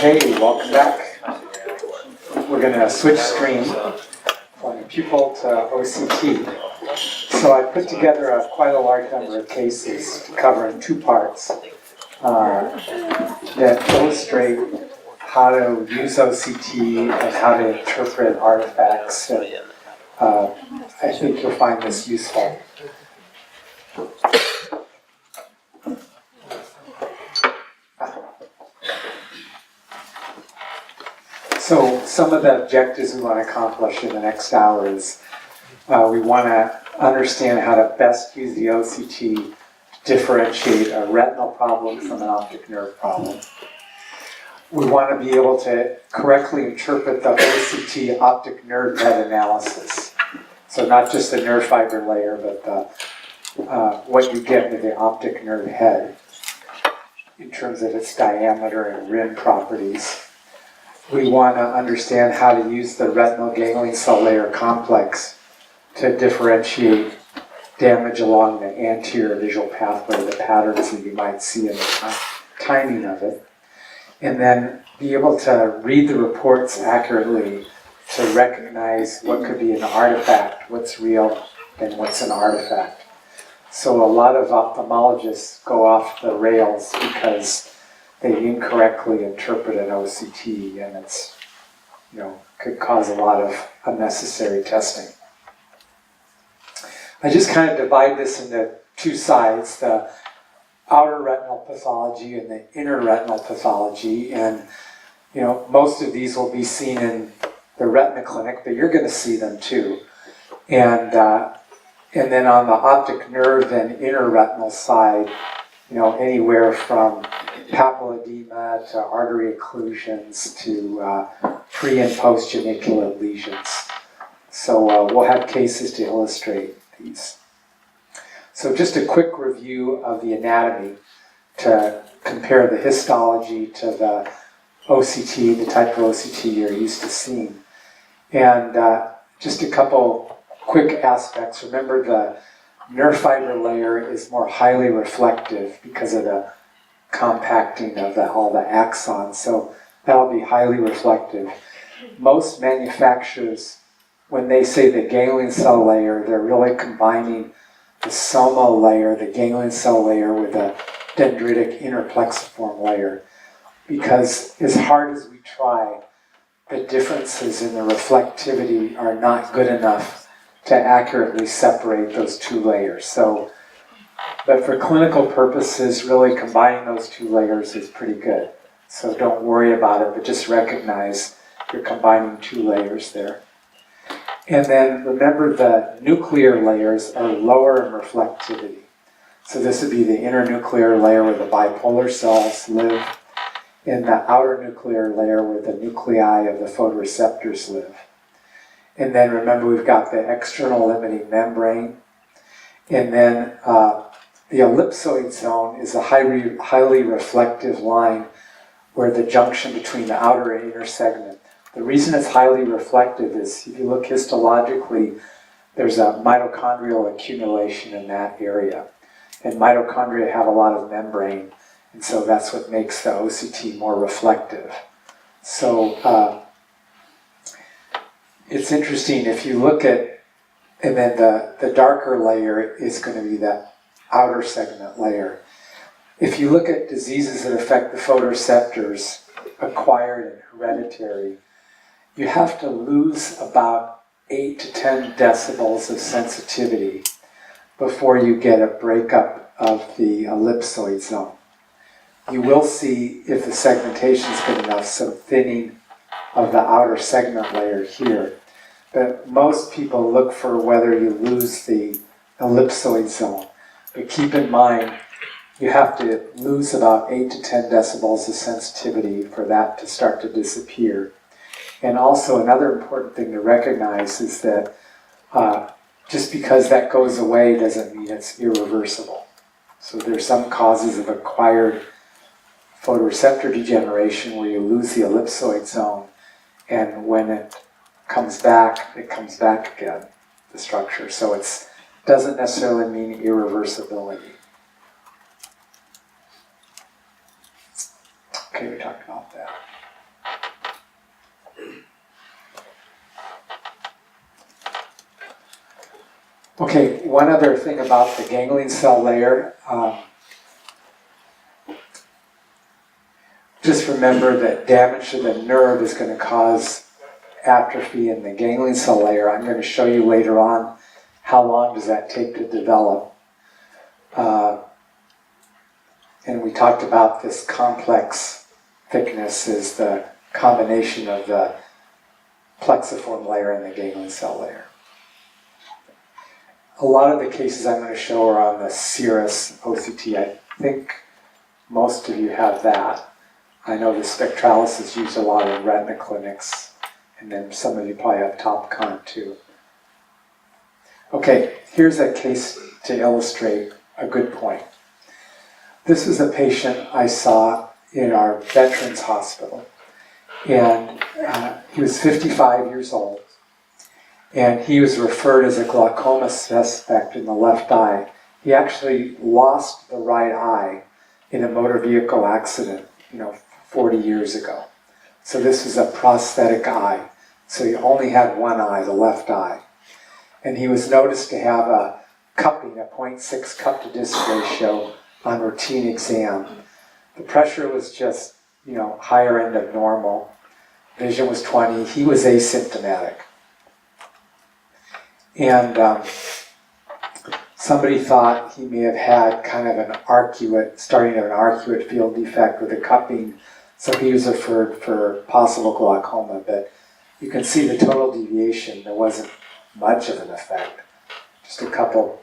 Okay, welcome back. We're going to switch screen from pupil to OCT. So I put together quite a large number of cases to cover in two parts that illustrate how to use OCT and how to interpret artifacts. And, I think you'll find this useful. So some of the objectives we want to accomplish in the next hour is we want to understand how to best use the OCT to differentiate a retinal problem from an optic nerve problem. We want to be able to correctly interpret the OCT optic nerve bed analysis. So not just the nerve fiber layer, but what you get with the optic nerve head in terms of its diameter and rim properties. We want to understand how to use the retinal ganglion cell layer complex to differentiate damage along the anterior visual pathway, the patterns that you might see in the timing of it. And then be able to read the reports accurately to recognize what could be an artifact, what's real, and what's an artifact. So a lot of ophthalmologists go off the rails because they incorrectly interpret an OCT, and it's, could cause a lot of unnecessary testing. I just kind of divide this into two sides, the outer retinal pathology and the inner retinal pathology, and most of these will be seen in the retina clinic, but you're going to see them too. And then on the optic nerve and inner retinal side, anywhere from papilledema to artery occlusions to pre and post geniculate lesions. So we'll have cases to illustrate these. So just a quick review of the anatomy to compare the histology to the OCT, the type of OCT you're used to seeing. And just a couple quick aspects. Remember, the nerve fiber layer is more highly reflective because of the compacting of all the axons, so that'll be highly reflective. Most manufacturers, when they say the ganglion cell layer, they're really combining the soma layer, the ganglion cell layer, with a dendritic interplexiform layer, because as hard as we try, the differences in the reflectivity are not good enough to accurately separate those two layers. But for clinical purposes, really combining those two layers is pretty good. So don't worry about it, but just recognize you're combining two layers there. And then remember, the nuclear layers are lower in reflectivity. So this would be the inner nuclear layer where the bipolar cells live, and the outer nuclear layer where the nuclei of the photoreceptors live. And then remember, we've got the external limiting membrane, and then the ellipsoid zone is a highly reflective line where the junction between the outer and inner segment. The reason it's highly reflective is, if you look histologically, there's a mitochondrial accumulation in that area. And mitochondria have a lot of membrane, and so that's what makes the OCT more reflective. So it's interesting, if you look at, and then the darker layer is going to be that outer segment layer. If you look at diseases that affect the photoreceptors, acquired and hereditary, you have to lose about 8 to 10 decibels of sensitivity before you get a breakup of the ellipsoid zone. You will see, if the segmentation is good enough, some thinning of the outer segment layer here. But most people look for whether you lose the ellipsoid zone. But keep in mind, you have to lose about 8 to 10 decibels of sensitivity for that to start to disappear. And also, another important thing to recognize is that just because that goes away doesn't mean it's irreversible. So there's some causes of acquired photoreceptor degeneration where you lose the ellipsoid zone, and when it comes back again, the structure. So it doesn't necessarily mean irreversibility. Okay, we talked about that. Okay, one other thing about the ganglion cell layer. Just remember that damage to the nerve is going to cause atrophy in the ganglion cell layer. I'm going to show you later on how long does that take to develop. And we talked about this complex thickness is the combination of the plexiform layer and the ganglion cell layer. A lot of the cases I'm going to show are on the serous OCT. I think most of you have that. I know the spectralis is used a lot in retina clinics, and then some of you probably have Topcon too. Okay, here's a case to illustrate a good point. This is a patient I saw in our Veterans Hospital, and he was 55 years old, and he was referred as a glaucoma suspect in the left eye. He actually lost the right eye in a motor vehicle accident, 40 years ago. So this was a prosthetic eye. So he only had one eye, the left eye. And he was noticed to have a cupping, a 0.6 cup to disc ratio on routine exam. The pressure was just, higher end of normal. Vision was 20. He was asymptomatic. And somebody thought he may have had kind of an starting of an arcuate field defect with a cupping, so he was referred for possible glaucoma, but you can see the total deviation. There wasn't much of an effect, just a couple,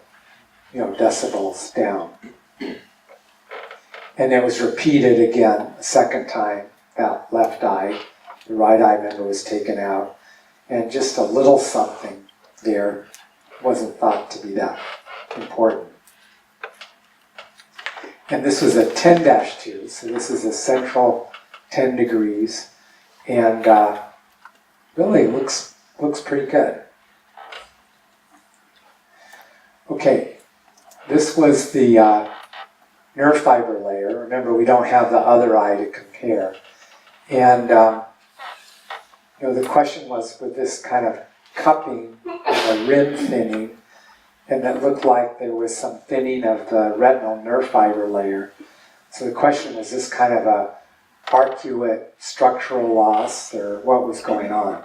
decibels down. And it was repeated again a second time, that left eye. The right eye member was taken out, and just a little something there wasn't thought to be that important. And this was a 10-2, so this is a central 10 degrees, and really looks pretty good. Okay, this was the nerve fiber layer. Remember, we don't have the other eye to compare. And the question was, with this kind of cupping and a rim thinning, and that looked like there was some thinning of the retinal nerve fiber layer. So the question was, this kind of a arcuate structural loss, or what was going on?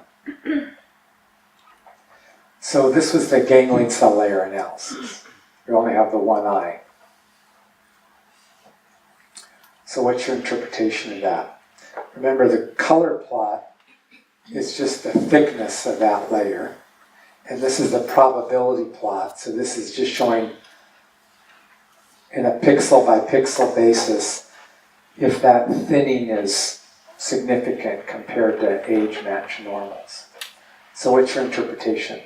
So this was the ganglion cell layer analysis. You only have the one eye. So what's your interpretation of that? Remember, the color plot is just the thickness of that layer. And this is the probability plot. So this is just showing in a pixel by pixel basis if that thinning is significant compared to age-matched normals. So what's your interpretation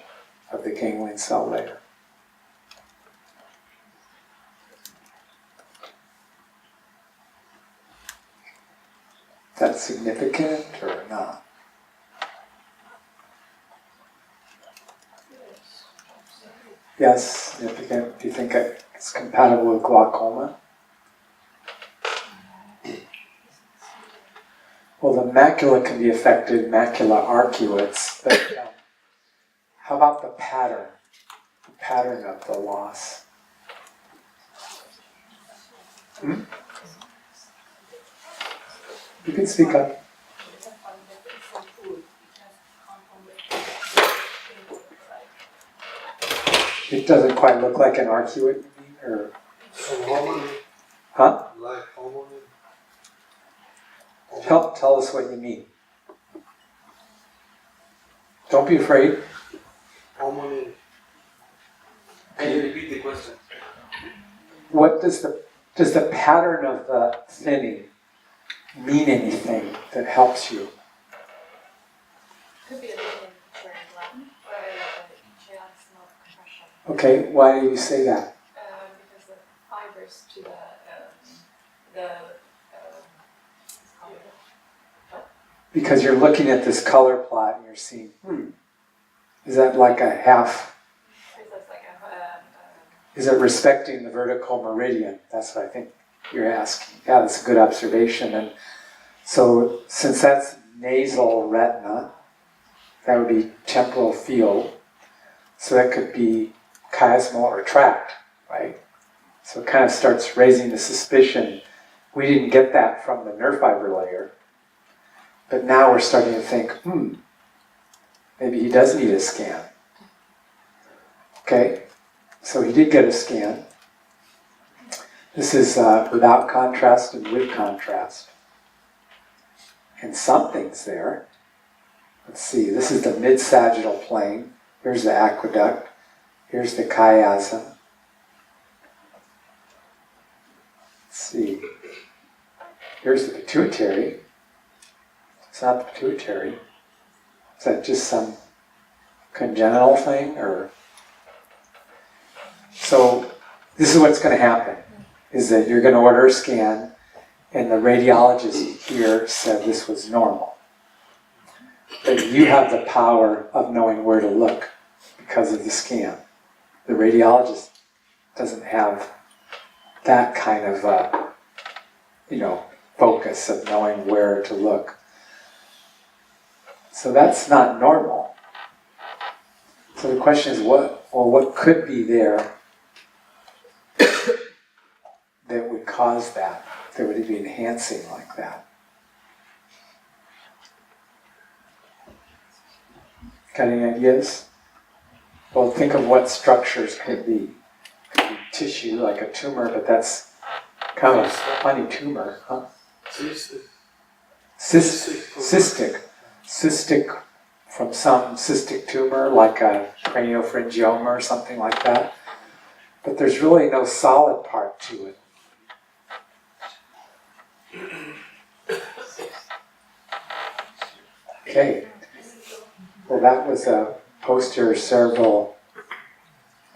of the ganglion cell layer? Is that significant or not? Yes, significant. Do you think it's compatible with glaucoma? Well, the macula can be affected, macula arcuates, but how about the pattern of the loss? You can speak up. It doesn't quite look like an arcuate, you mean, or? Huh? Like hominin. Tell us what you mean. Don't be afraid. Hominin. Can you repeat the question? What does the pattern of the thinning mean anything that helps you? Could be a little very blunt, but just not compression. Okay, why do you say that? Because the fibers to the Because you're looking at this color plot and you're seeing, is that like a half? Is it respecting the vertical meridian? That's what I think you're asking. Yeah, that's a good observation. And so since that's nasal retina, that would be temporal field. So that could be chiasmal or tract, right? So it kind of starts raising the suspicion. We didn't get that from the nerve fiber layer, but now we're starting to think, maybe he does need a scan. Okay, so he did get a scan. This is without contrast and with contrast. And something's there. Let's see, this is the mid-sagittal plane. Here's the aqueduct. Here's the chiasm. Let's see. Here's the pituitary. It's not the pituitary. Is that just some congenital thing, or? So this is what's going to happen, is that you're going to order a scan, and the radiologist here said this was normal. But you have the power of knowing where to look because of the scan. The radiologist doesn't have that kind of, focus of knowing where to look. So that's not normal. So the question is, what could be there that would cause that would be enhancing like that? Got any ideas? Well, think of what structures could be. Could be tissue, like a tumor, but that's kind of a funny tumor, huh? Cystic from some cystic tumor, like a craniopharyngioma or something like that. But there's really no solid part to it. Okay. Well, that was a posterior cerebral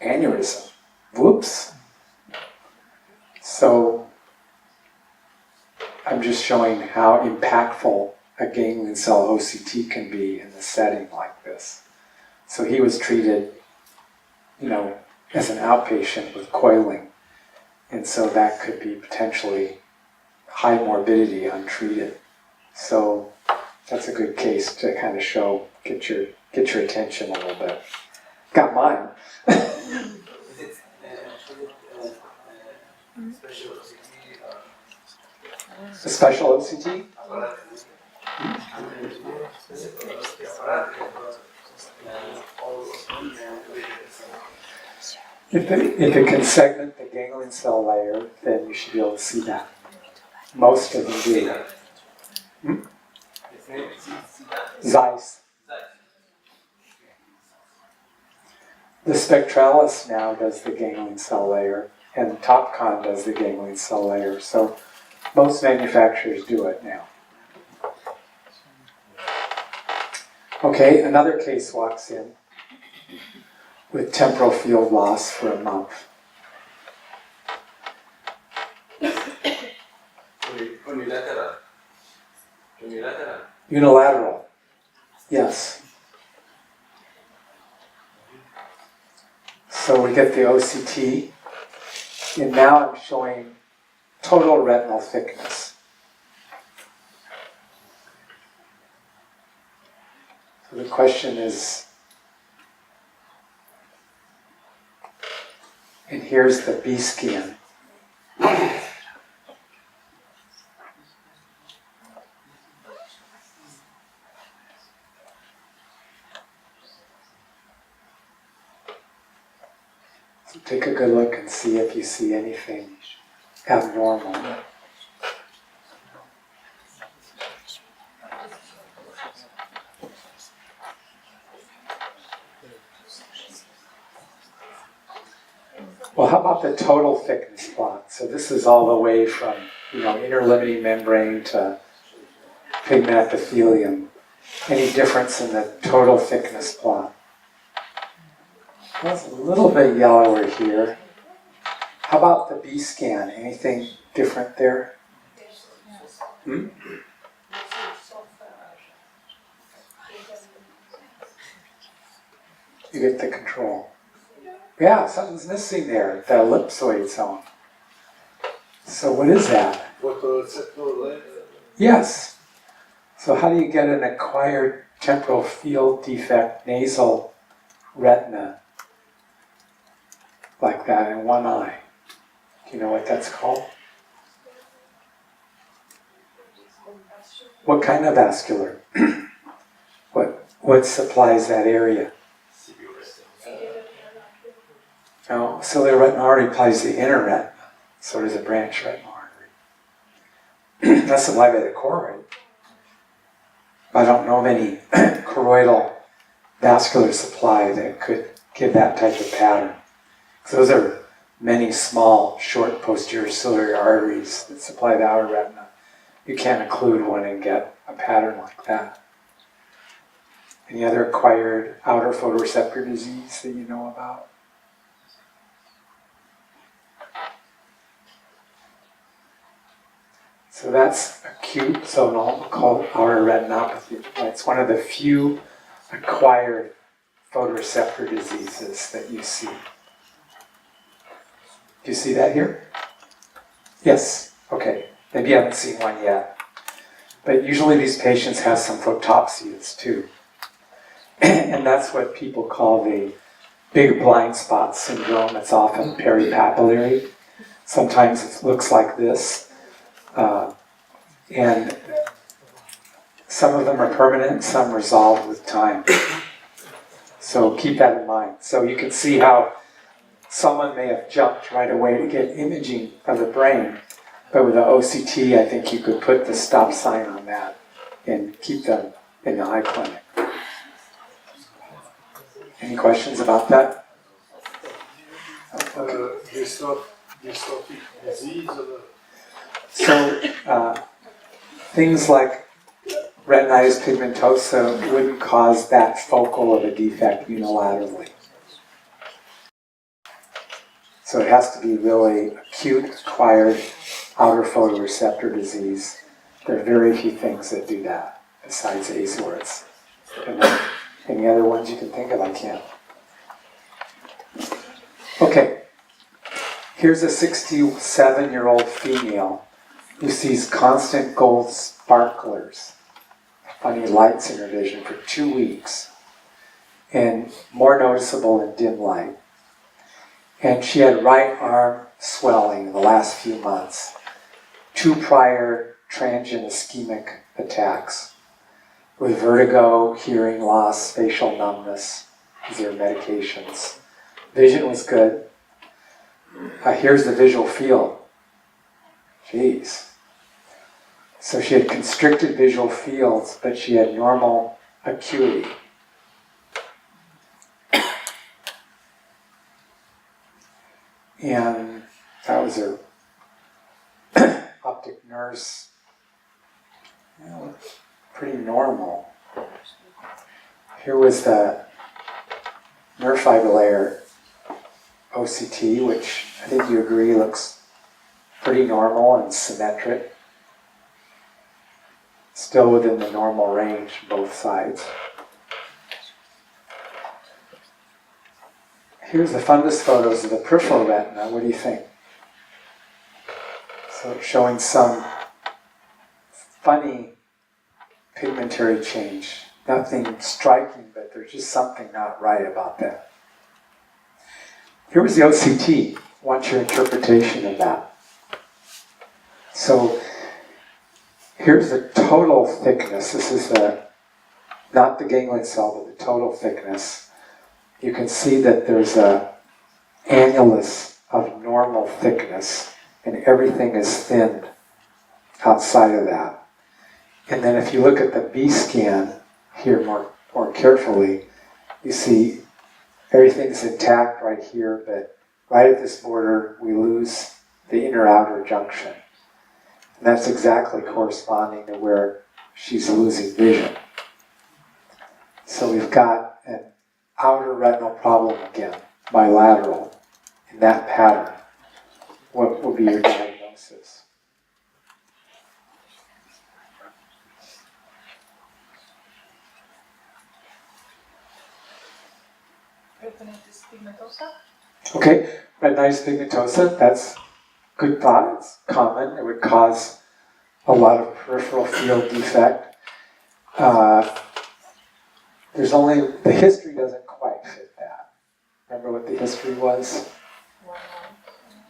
aneurysm. Whoops. So I'm just showing how impactful a ganglion cell OCT can be in a setting like this. So he was treated, as an outpatient with coiling. And so that could be potentially high morbidity untreated. So that's a good case to kind of show, get your attention a little bit. Got mine. A special OCT? If it can segment the ganglion cell layer, then you should be able to see that. Most of them do. Zeiss. The spectralis now does the ganglion cell layer, and Topcon does the ganglion cell layer. So most manufacturers do it now. Okay, another case walks in with temporal field loss for a month. Unilateral. Yes. So we get the OCT, and now I'm showing total retinal thickness. So the question is, and here's the B scan. So take a good look and see if you see anything abnormal. Well, how about the total thickness plot? So this is all the way from, inner limiting membrane to pigment epithelium. Any difference in the total thickness plot? Well, it's a little bit yellower here. How about the B scan? Anything different there? You get the control. Yeah, something's missing there, the ellipsoid zone. So what is that? Yes. So how do you get an acquired temporal field defect nasal retina like that in one eye. Do you know what that's called? What kind of vascular? What supplies that area? No, ciliary retinal artery applies the inner retina. So does a branch retinal artery. That's supplied by the choroid. I don't know of any choroidal vascular supply that could give that type of pattern. So those are many small, short posterior ciliary arteries that supply the outer retina. You can't occlude one and get a pattern like that. Any other acquired outer photoreceptor disease that you know about? So that's acute zonal called outer retinopathy. It's one of the few acquired photoreceptor diseases that you see. Do you see that here? Yes. Okay. Maybe you haven't seen one yet. But usually these patients have some photopsias too. And that's what people call the big blind spot syndrome. It's often peripapillary. Sometimes it looks like this. And some of them are permanent, some resolve with time. So keep that in mind. So you can see how someone may have jumped right away to get imaging of the brain, but with the OCT, I think you could put the stop sign on that and keep them in the eye clinic. Any questions about that? Dystrophic disease or So things like retinitis pigmentosa wouldn't cause that focal of a defect unilaterally. So it has to be really acute, acquired outer photoreceptor disease. There are very few things that do that besides azores. And then any other ones you can think of, I can't. Okay, here's a 67-year-old female who sees constant gold sparklers, funny lights in her vision for 2 weeks, and more noticeable in dim light. And she had right arm swelling in the last few months, 2 prior transient ischemic attacks with vertigo, hearing loss, facial numbness. These are medications. Vision was good. Here's the visual field. Jeez. So she had constricted visual fields, but she had normal acuity. And that was her optic nerves, pretty normal. Here was the nerve fiber layer OCT, which I think you agree looks pretty normal and symmetric. Still within the normal range, both sides. Here's the fundus photos of the peripheral retina. What do you think? So it's showing some funny pigmentary change. Nothing striking, but there's just something not right about that. Here was the OCT. I want your interpretation of that. So here's the total thickness. This is not the ganglion cell, but the total thickness. You can see that there's a annulus of normal thickness, and everything is thinned outside of that. And then if you look at the B scan here more carefully, you see everything's intact right here, but right at this border, we lose the inner-outer junction. And that's exactly corresponding to where she's losing vision. So we've got an outer retinal problem again, bilateral, in that pattern. What would be your diagnosis? Retinitis pigmentosa. Okay, retinitis pigmentosa, that's good thought. It's common. It would cause a lot of peripheral field defect. The history doesn't quite fit that. Remember what the history was?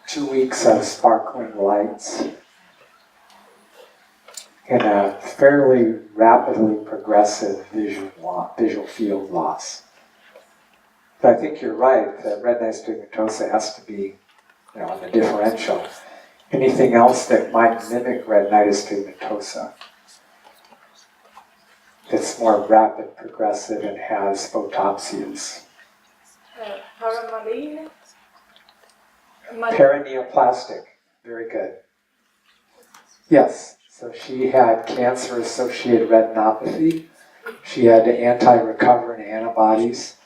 2 weeks of sparkling lights and a fairly rapidly progressive visual field loss. But I think you're right that retinitis pigmentosa has to be, on the differential. Anything else that might mimic retinitis pigmentosa that's more rapid, progressive, and has photopsias. Paramaline. Paraneoplastic, very good. Yes, so she had cancer-associated retinopathy. She had anti-recoverant antibodies,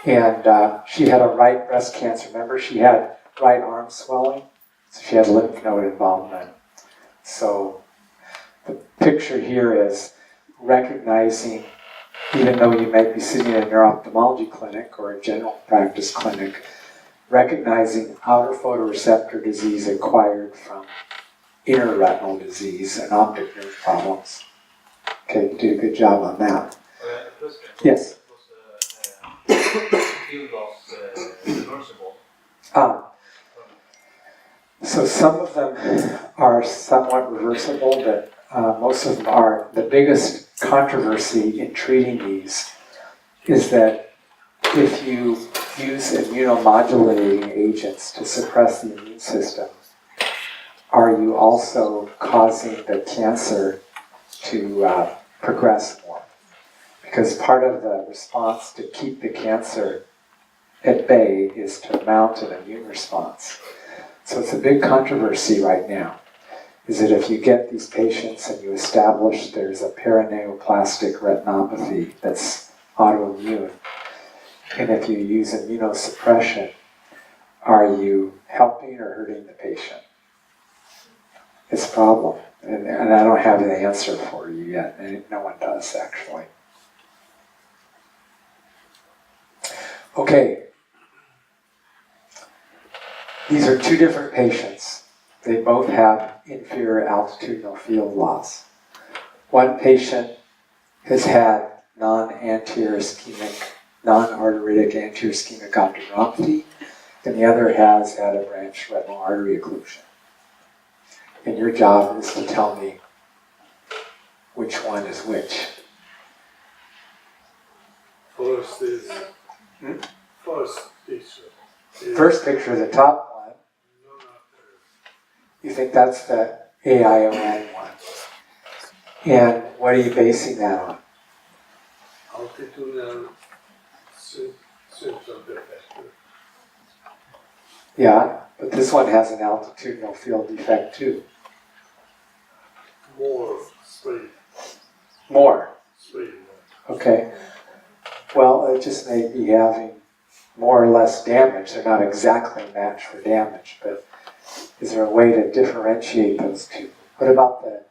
and she had a right breast cancer. Remember, she had right arm swelling, so she had lymph node involvement. So the picture here is recognizing, even though you might be sitting in a neuro-ophthalmology clinic or a general practice clinic, recognizing outer photoreceptor disease acquired from inner retinal disease and optic nerve problems. Okay, you did a good job on that. Yes? Field loss reversible? So some of them are somewhat reversible, but most of them are. The biggest controversy in treating these is that if you use immunomodulating agents to suppress the immune system, are you also causing the cancer to progress more? Because part of the response to keep the cancer at bay is to mount an immune response. So it's a big controversy right now, is that if you get these patients and you establish there's a paraneoplastic retinopathy that's autoimmune, and if you use immunosuppression, are you helping or hurting the patient? It's a problem, and I don't have the answer for you yet, and no one does actually. Okay, these are two different patients. They both have inferior altitudinal field loss. One patient has had non-arteritic anterior-ischemic optic neuropathy, and the other has had a branch retinal artery occlusion. And your job is to tell me which one is which. First is first picture. First picture, the top one, you think that's the AION one. And what are you basing that on? Altitudinal symptom defect. Yeah, but this one has an altitudinal field defect too. More spray. More. Spray. Okay. Well, it just may be having more or less damage. They're not exactly matched for damage, but is there a way to differentiate those two? What about the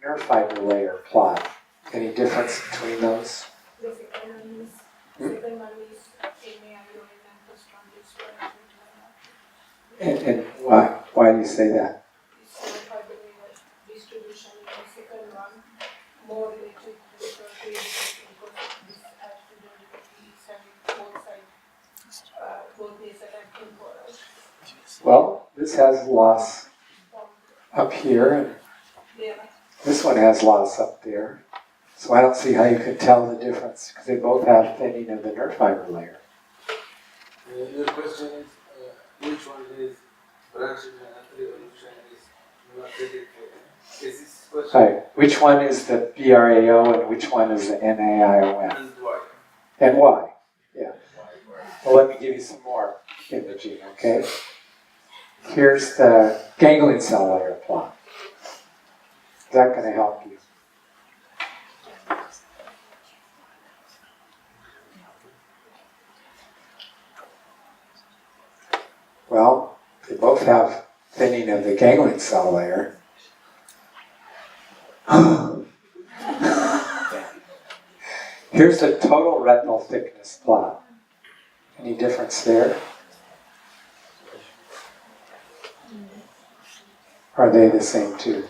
nerve fiber layer plot? Any difference between those? The second one is MAION and first one is And why do you say that? It's fiber layer distribution. The second one more related to the creation because this altitudinal defect is having both sides, both nasal and temporal. Well, this has loss up here, and this one has loss up there. So I don't see how you could tell the difference, because they both have thinning of the nerve fiber layer. Your question is, which one is branching arterial occlusion is not treated for? Is this question? Right. Which one is the BRAO and which one is the NAION? And why? And why? Yeah. Well, let me give you some more imaging, okay? Here's the ganglion cell layer plot. Is that going to help you? Well, they both have thinning of the ganglion cell layer. Here's the total retinal thickness plot. Any difference there? Are they the same too?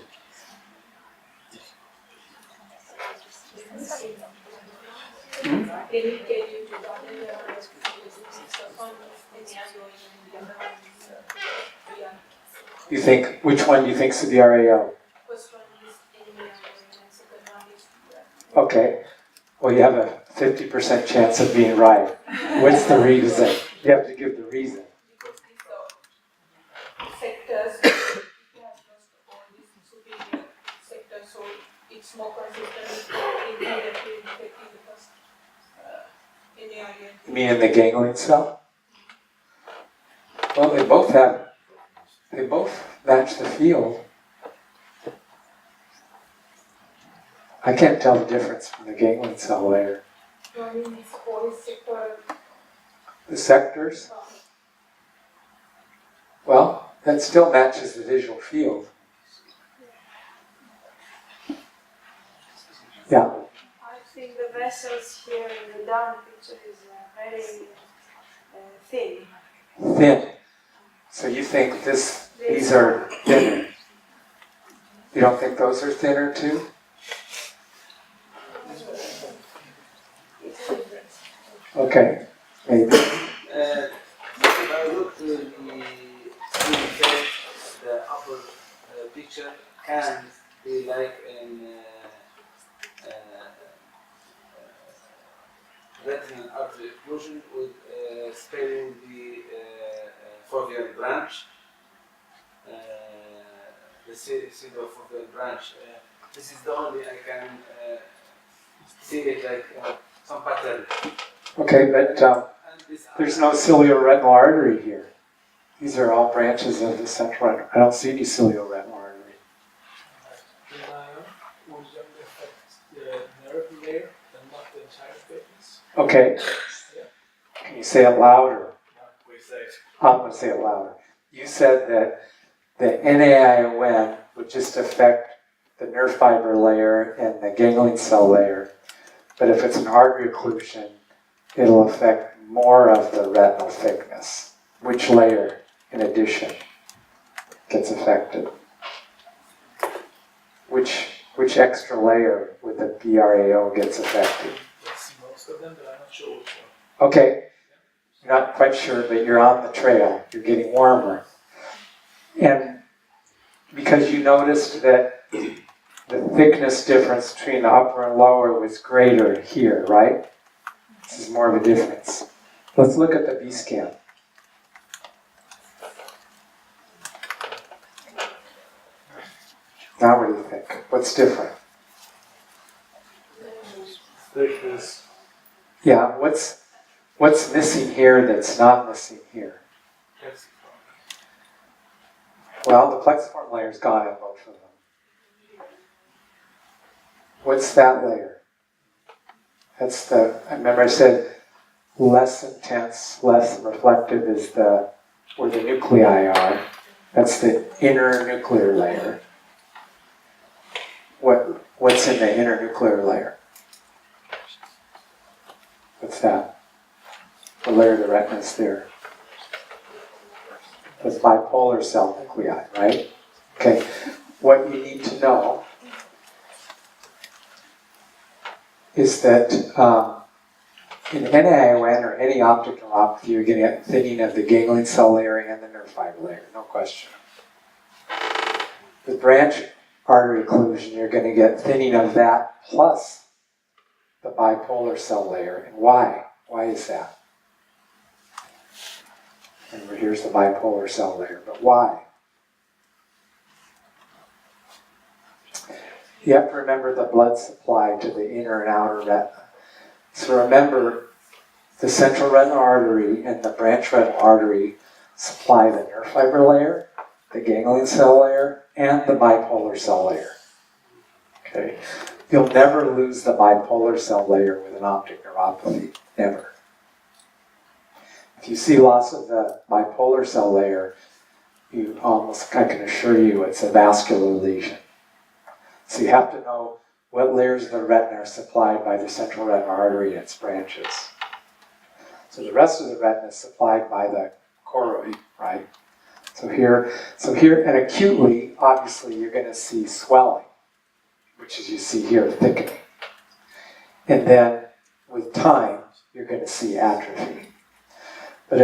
You think, which one do you think's the RAO? First one is NAIA and second one is Okay, well you have a 50% chance of being right. What's the reason? You have to give the reason. because these sectors, it has lost all these superior sectors, so it's more consistent in the defecting the first NAIA. You mean in the ganglion cell? Well, they both match the field. I can't tell the difference from the ganglion cell layer. So I mean, it's all sector. The sectors, well, that still matches the visual field. Yeah, I think the vessels here in the down picture is very thin. thin. So you think these are thinner. You don't think those are thinner too? It's a difference. Okay, maybe. If I look to the screen face, the upper picture can be like in retinal artery occlusion with sparing the foveal branch, the pseudofoveal branch. This is the only I can see it like some pattern. Okay, but And this there's no cilioretinal artery here. These are all branches of the central retina. I don't see any cilioretinal artery. Will only affect the nerve layer and not the entire thickness. Okay, can you say it louder? We say I'm going to say it louder. You said that the NAION would just affect the nerve fiber layer and the ganglion cell layer, but if it's an artery occlusion, it'll affect more of the retinal thickness. Which layer, in addition, gets affected? Which extra layer with the BRAO gets affected? yes, most of them, but I'm not sure which one. Okay, you're not quite sure, but you're on the trail. You're getting warmer. And because you noticed that the thickness difference between the upper and lower was greater here, right? This is more of a difference. Let's look at the B scan. Now what do you think? What's different? Thickness. Yeah, what's missing here that's not missing here? Well, the plexiform layer's gone in both of them. What's that layer? That's the, I remember I said less intense, less reflective is where the nuclei are. That's the inner nuclear layer. What's in the inner nuclear layer? What's that? The layer of the retina is there. That's bipolar cell nuclei, right? Okay, what you need to know is that in NAION or any optic neuropathy, you're getting a thinning of the ganglion cell layer and the nerve fiber layer, no question. The branch artery occlusion, you're going to get thinning of that plus the bipolar cell layer. And why? Why is that? And here's the bipolar cell layer, but why? You have to remember the blood supply to the inner and outer retina. So remember, the central retinal artery and the branch retinal artery supply the nerve fiber layer, the ganglion cell layer, and the bipolar cell layer. Okay? You'll never lose the bipolar cell layer with an optic neuropathy, never. If you see loss of the bipolar cell layer, I can assure you it's a vascular lesion. So you have to know what layers of the retina are supplied by the central retinal artery and its branches. So the rest of the retina is supplied by the choroid, right? So here, and acutely, obviously, you're going to see swelling, which is you see here, thickening. And then with time, you're going to see atrophy. But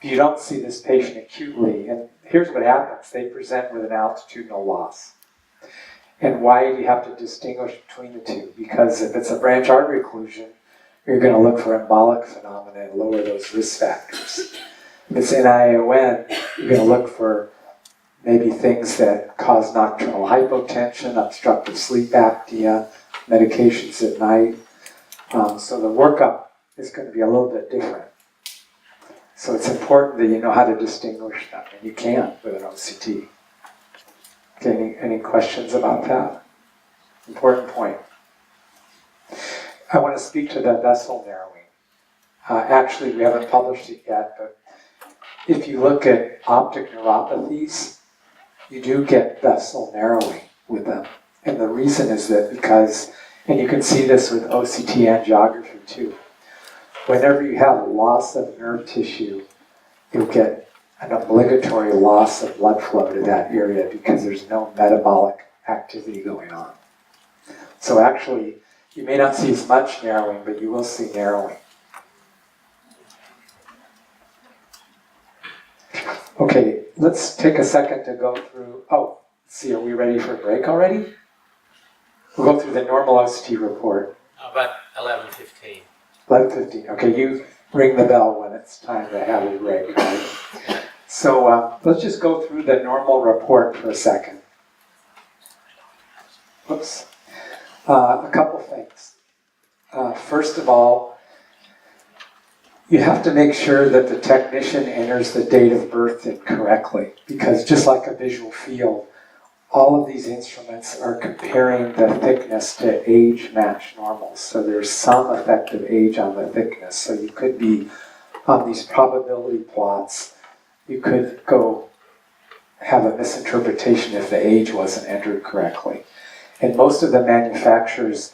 you don't see this patient acutely, and here's what happens. They present with an altitudinal loss. And why do you have to distinguish between the two? Because if it's a branch artery occlusion, you're going to look for embolic phenomena and lower those risk factors. If it's NION, you're going to look for maybe things that cause nocturnal hypotension, obstructive sleep apnea, medications at night. So the workup is going to be a little bit different. So it's important that you know how to distinguish them, and you can with an OCT. Okay, any questions about that? Important point. I want to speak to the vessel narrowing. Actually, we haven't published it yet, but if you look at optic neuropathies, you do get vessel narrowing with them. And the reason is that because, and you can see this with OCT angiography too, whenever you have a loss of nerve tissue, you'll get an obligatory loss of blood flow to that area because there's no metabolic activity going on. So actually, you may not see as much narrowing, but you will see narrowing. Okay, let's take a second to go through, let's see, are we ready for a break already? We'll go through the normal OCT report. About 11:15. 11:15, okay, you ring the bell when it's time to have a break, right? So let's just go through the normal report for a second. Whoops. A couple things. First of all, you have to make sure that the technician enters the date of birth in correctly, because just like a visual field, all of these instruments are comparing the thickness to age-matched normals. So there's some effect of age on the thickness. So you could be on these probability plots, you could go have a misinterpretation if the age wasn't entered correctly. And most of the manufacturers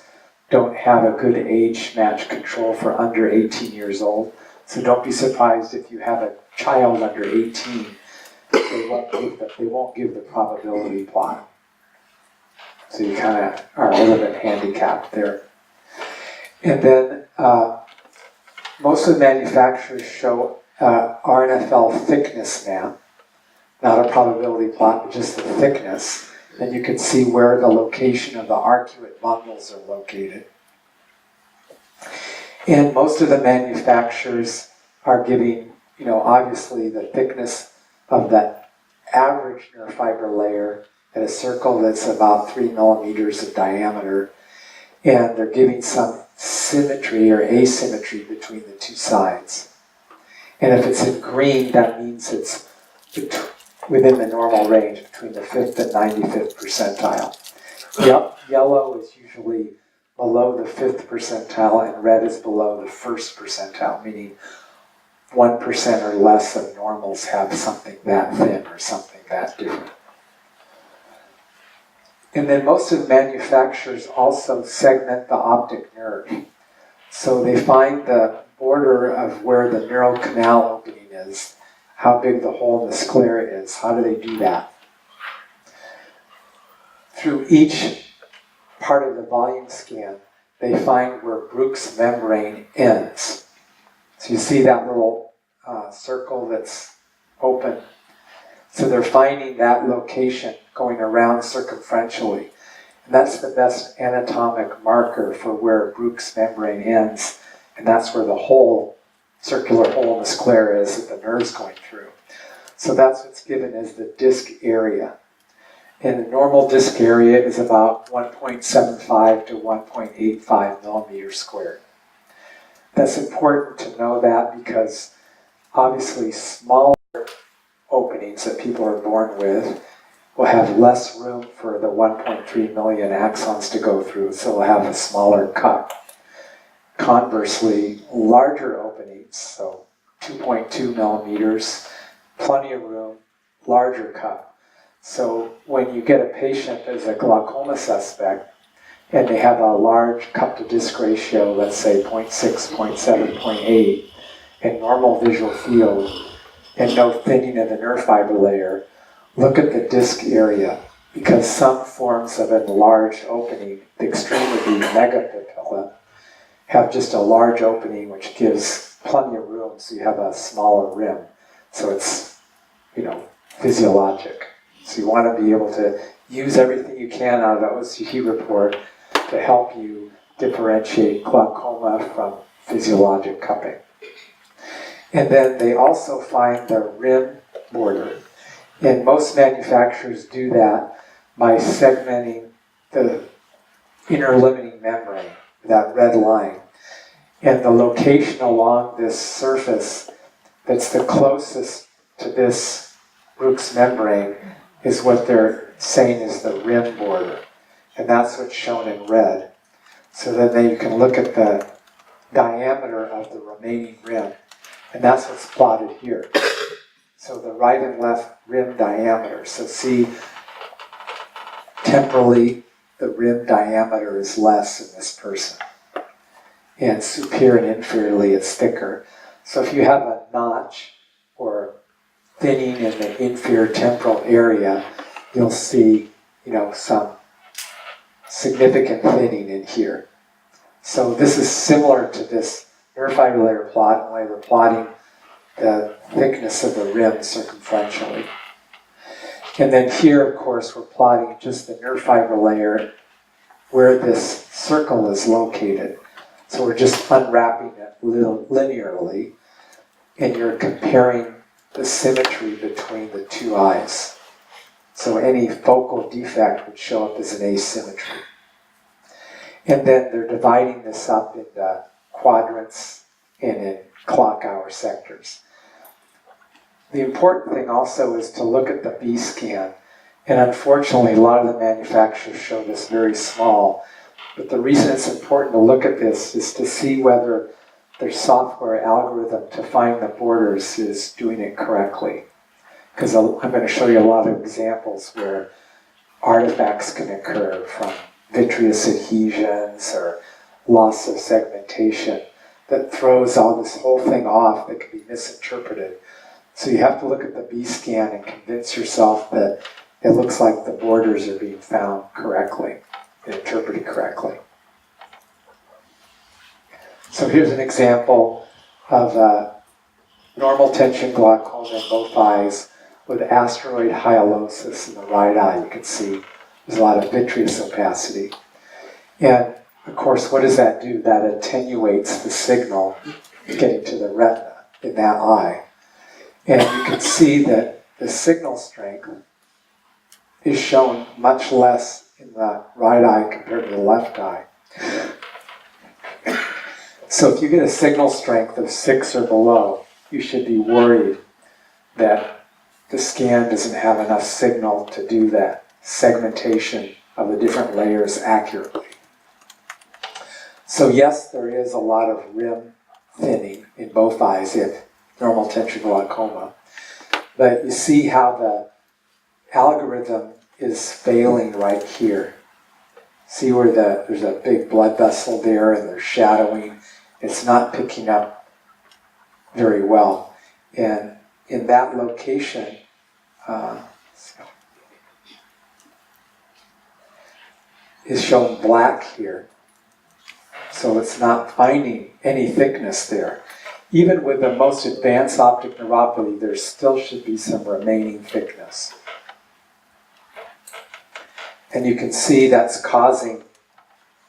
don't have a good age match control for under 18 years old. So don't be surprised if you have a child under 18, they won't give the probability plot. So you kind of are a little bit handicapped there. And then most of the manufacturers show RNFL thickness map, not a probability plot, but just the thickness. And you can see where the location of the arcuate bundles are located. And most of the manufacturers are giving, obviously the thickness of that average nerve fiber layer at a circle that's about 3 millimeters of diameter. And they're giving some symmetry or asymmetry between the two sides. And if it's in green, that means it's within the normal range, between the 5th and 95th percentile. Yellow is usually below the 5th percentile, and red is below the 1st percentile, meaning 1% or less of normals have something that thin or something that different. And then most of the manufacturers also segment the optic nerve. So they find the border of where the neural canal opening is, how big the hole in the sclera is. How do they do that? Through each part of the volume scan, they find where Bruch's membrane ends. So you see that little circle that's open. So they're finding that location going around circumferentially. And that's the best anatomic marker for where Bruch's membrane ends. And that's where the hole, circular hole in the sclera is that the nerve's going through. So that's what's given as the disc area. And the normal disc area is about 1.75 to 1.85 millimeters squared. That's important to know that because obviously smaller openings that people are born with will have less room for the 1.3 million axons to go through, so they'll have a smaller cup. Conversely, larger openings, so 2.2 millimeters, plenty of room, larger cup. So when you get a patient as a glaucoma suspect and they have a large cup to disc ratio, let's say 0.6, 0.7, 0.8, and normal visual field, and no thinning of the nerve fiber layer, look at the disc area, because some forms of enlarged opening, the extreme would be megapupilla, have just a large opening which gives plenty of room so you have a smaller rim. So it's, physiologic. So you want to be able to use everything you can out of the OCT report to help you differentiate glaucoma from physiologic cupping. And then they also find the rim border. And most manufacturers do that by segmenting the inner limiting membrane, that red line. And the location along this surface that's the closest to this Bruch's membrane is what they're saying is the rim border. And that's what's shown in red. So then you can look at the diameter of the remaining rim. And that's what's plotted here. So the right and left rim diameter. So see, temporally, the rim diameter is less in this person. And superior and inferiorly, it's thicker. So if you have a notch or thinning in the inferior temporal area, you'll see, some significant thinning in here. So this is similar to this neurofiber layer plot, only we're plotting the thickness of the rim circumferentially. And then here, of course, we're plotting just the neurofiber layer where this circle is located. So we're just unwrapping it linearly, and you're comparing the symmetry between the two eyes. So any focal defect would show up as an asymmetry. And then they're dividing this up into quadrants and in clock hour sectors. The important thing also is to look at the B scan. And unfortunately, a lot of the manufacturers show this very small. But the reason it's important to look at this is to see whether their software algorithm to find the borders is doing it correctly. Because I'm going to show you a lot of examples where artifacts can occur from vitreous adhesions or loss of segmentation that throws all this whole thing off that can be misinterpreted. So you have to look at the B scan and convince yourself that it looks like the borders are being found correctly and interpreted correctly. So here's an example of normal tension glaucoma in both eyes with asteroid hyalosis in the right eye. You can see there's a lot of vitreous opacity. And of course, what does that do? That attenuates the signal getting to the retina in that eye. And you can see that the signal strength is shown much less in the right eye compared to the left eye. So if you get a signal strength of 6 or below, you should be worried that the scan doesn't have enough signal to do that segmentation of the different layers accurately. So yes, there is a lot of rim thinning in both eyes if normal tension glaucoma. But you see how the algorithm is failing right here. See where there's a big blood vessel there and there's shadowing. It's not picking up very well. And in that location, is shown black here. So it's not finding any thickness there. Even with the most advanced optic neuropathy, there still should be some remaining thickness. And you can see that's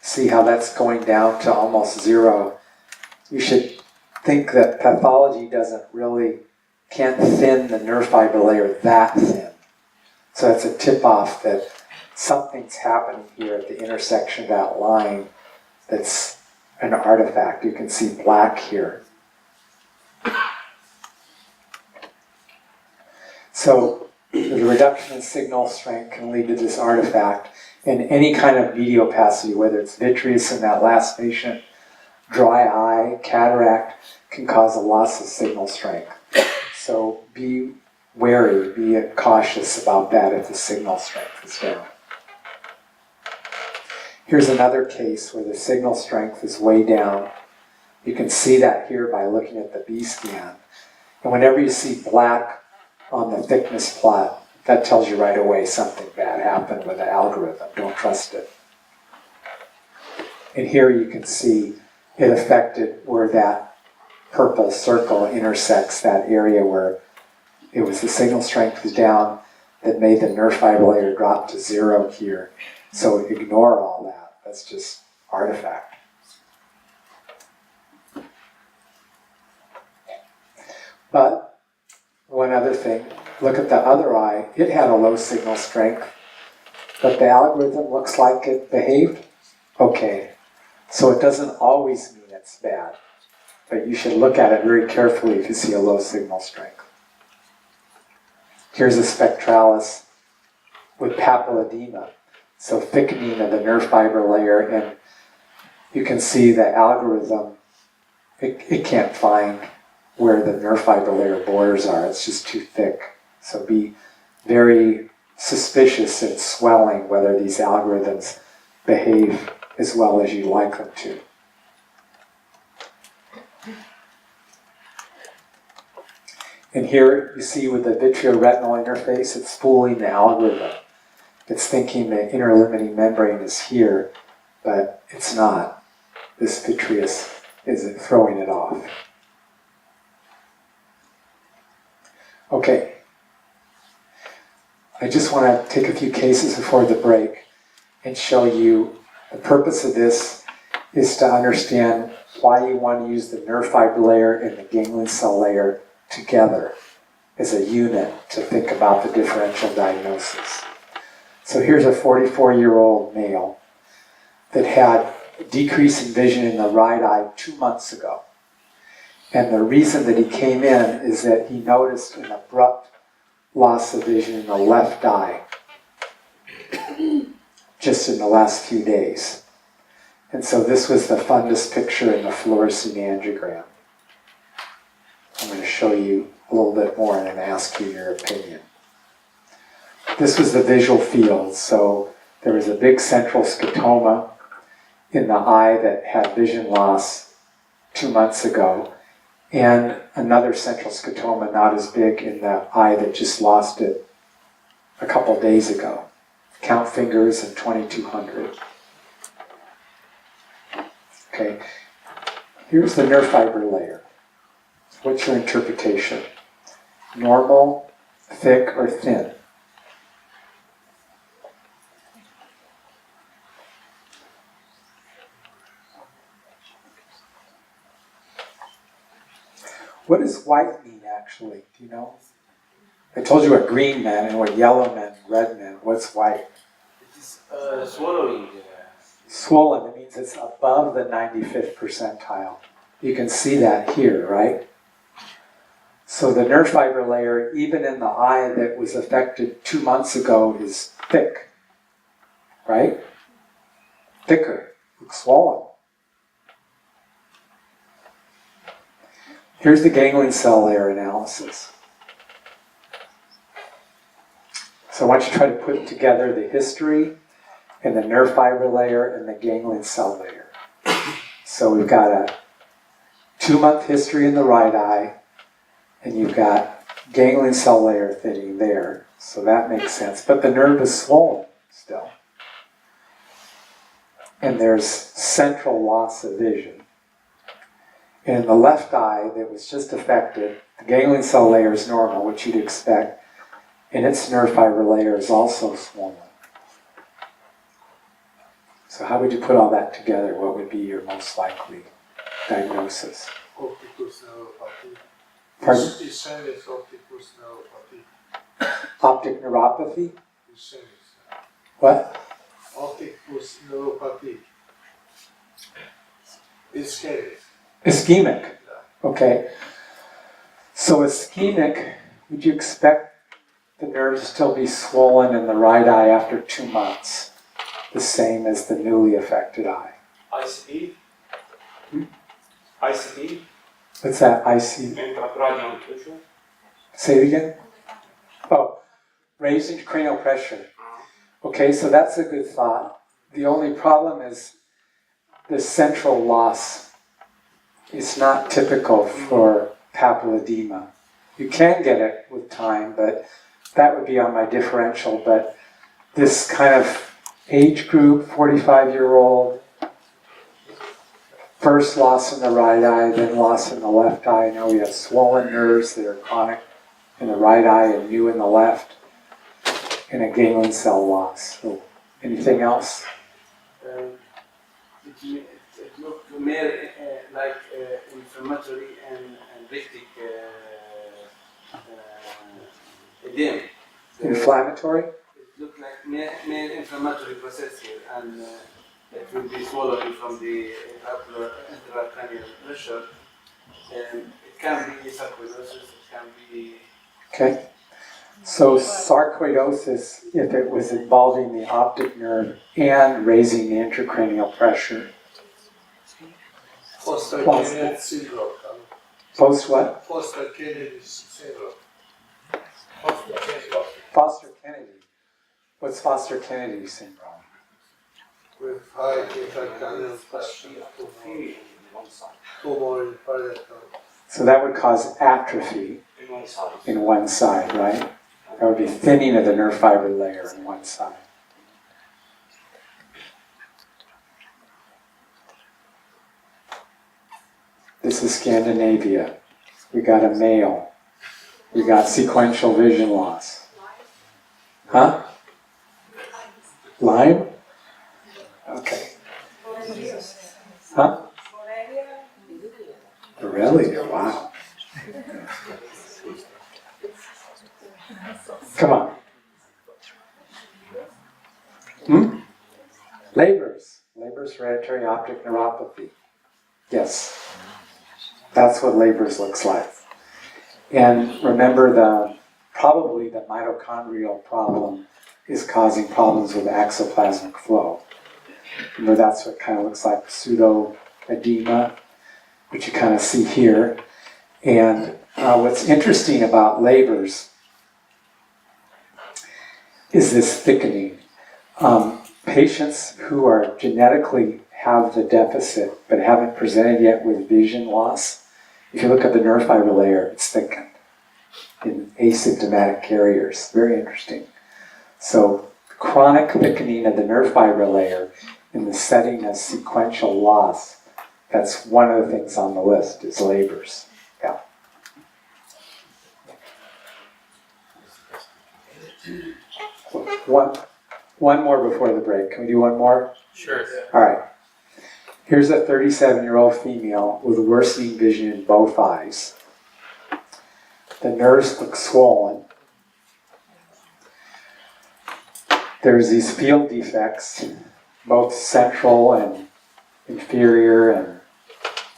see how that's going down to almost 0. You should think that pathology can't thin the nerve fiber layer that thin. So that's a tip-off that something's happening here at the intersection of that line that's an artifact. You can see black here. So the reduction in signal strength can lead to this artifact, and any kind of media opacity, whether it's vitreous in that last patient, dry eye, cataract, can cause a loss of signal strength. So be wary, be cautious about that if the signal strength is down. Here's another case where the signal strength is way down. You can see that here by looking at the B scan. And whenever you see black on the thickness plot, that tells you right away something bad happened with the algorithm. Don't trust it. And here you can see it affected where that purple circle intersects that area where It was the signal strength was down that made the nerve fiber layer drop to 0 here. So ignore all that. That's just artifact. But one other thing, look at the other eye. It had a low signal strength, but the algorithm looks like it behaved okay. So it doesn't always mean it's bad, but you should look at it very carefully if you see a low signal strength. Here's a spectralis with papilledema, so thickening of the nerve fiber layer, and you can see the algorithm, it can't find where the nerve fiber layer borders are, it's just too thick. So be very suspicious in swelling whether these algorithms behave as well as you like them to. And here you see with the vitreoretinal interface, it's fooling the algorithm. It's thinking the inner limiting membrane is here, but it's not. This vitreous is throwing it off. Okay. I just want to take a few cases before the break and show you the purpose of this is to understand why you want to use the nerve fiber layer and the ganglion cell layer together as a unit to think about the differential diagnosis. So here's a 44-year-old male that had a decrease in vision in the right eye 2 months ago. And the reason that he came in is that he noticed an abrupt loss of vision in the left eye just in the last few days. And so this was the fundus picture in the fluorescein angiogram. I'm going to show you a little bit more and then ask you your opinion. This was the visual field. So there was a big central scotoma in the eye that had vision loss 2 months ago, and another central scotoma not as big in the eye that just lost it a couple days ago. Count fingers and 2200. Okay, here's the nerve fiber layer. What's your interpretation? Normal, thick, or thin? What does white mean actually? Do you know? I told you what green meant and what yellow meant, red meant. What's white? It is swallowing. Swollen, it means it's above the 95th percentile. You can see that here, right? So the nerve fiber layer, even in the eye that was affected 2 months ago, is thick, right? Thicker, looks swollen. Here's the ganglion cell layer analysis. So I want you to try to put together the history and the nerve fiber layer and the ganglion cell layer. So we've got a 2-month history in the right eye, and you've got ganglion cell layer thinning there. So that makes sense. But the nerve is swollen still. And there's central loss of vision. In the left eye that was just affected, the ganglion cell layer is normal, which you'd expect, and its nerve fiber layer is also swollen. So how would you put all that together? What would be your most likely diagnosis? Opticus neuropathy. Pardon? Ischemic opticus neuropathy. Optic neuropathy? Ischemic. What? Opticus neuropathy. Ischemic. Ischemic. Okay. So ischemic, would you expect the nerve to still be swollen in the right eye after 2 months? The same as the newly affected eye. ICD. Hmm? ICD. What's that? IC? Intracranial occlusion. Say it again? Oh, raised intracranial pressure. Okay, so that's a good thought. The only problem is the central loss. It's not typical for papilledema. You can get it with time, but that would be on my differential. But this kind of age group, 45-year-old, first loss in the right eye, then loss in the left eye. Now we have swollen nerves that are chronic in the right eye and new in the left, and a ganglion cell loss. So, anything else? It looked more like inflammatory and rectic edema. Inflammatory? It looked like more inflammatory process here, and it will be swollen from the intracranial pressure. And it can be sarcoidosis, it can be. Okay. So sarcoidosis, if it was involving the optic nerve and raising the intracranial pressure. Foster Plus- Kennedy syndrome. Post what? Foster Kennedy syndrome. Foster Kennedy. What's Foster Kennedy syndrome? With high intracranial pressure, tumor in parietal. So that would cause atrophy In one side. in one side, right? That would be thinning of the nerve fiber layer in one side. This is Scandinavia. We got a male. We got sequential vision loss. Huh? Lyme? Okay. Huh? Borrelia, wow. Come on. Leber's hereditary optic neuropathy. Yes. That's what Leber's looks like. And remember, probably the mitochondrial problem is causing problems with axoplasmic flow. Remember, that's what kind of looks like pseudo-edema, which you kind of see here. And what's interesting about Leber's is this thickening. Patients who are genetically have the deficit but haven't presented yet with vision loss, if you look at the nerve fiber layer, it's thickened in asymptomatic carriers. Very interesting. So chronic thickening of the nerve fiber layer in the setting of sequential loss, that's one of the things on the list, is Leber's. Yeah. One more before the break. Can we do one more? Sure. All right. Here's a 37-year-old female with worsening vision in both eyes. The nerves look swollen. There's these field defects, both central and inferior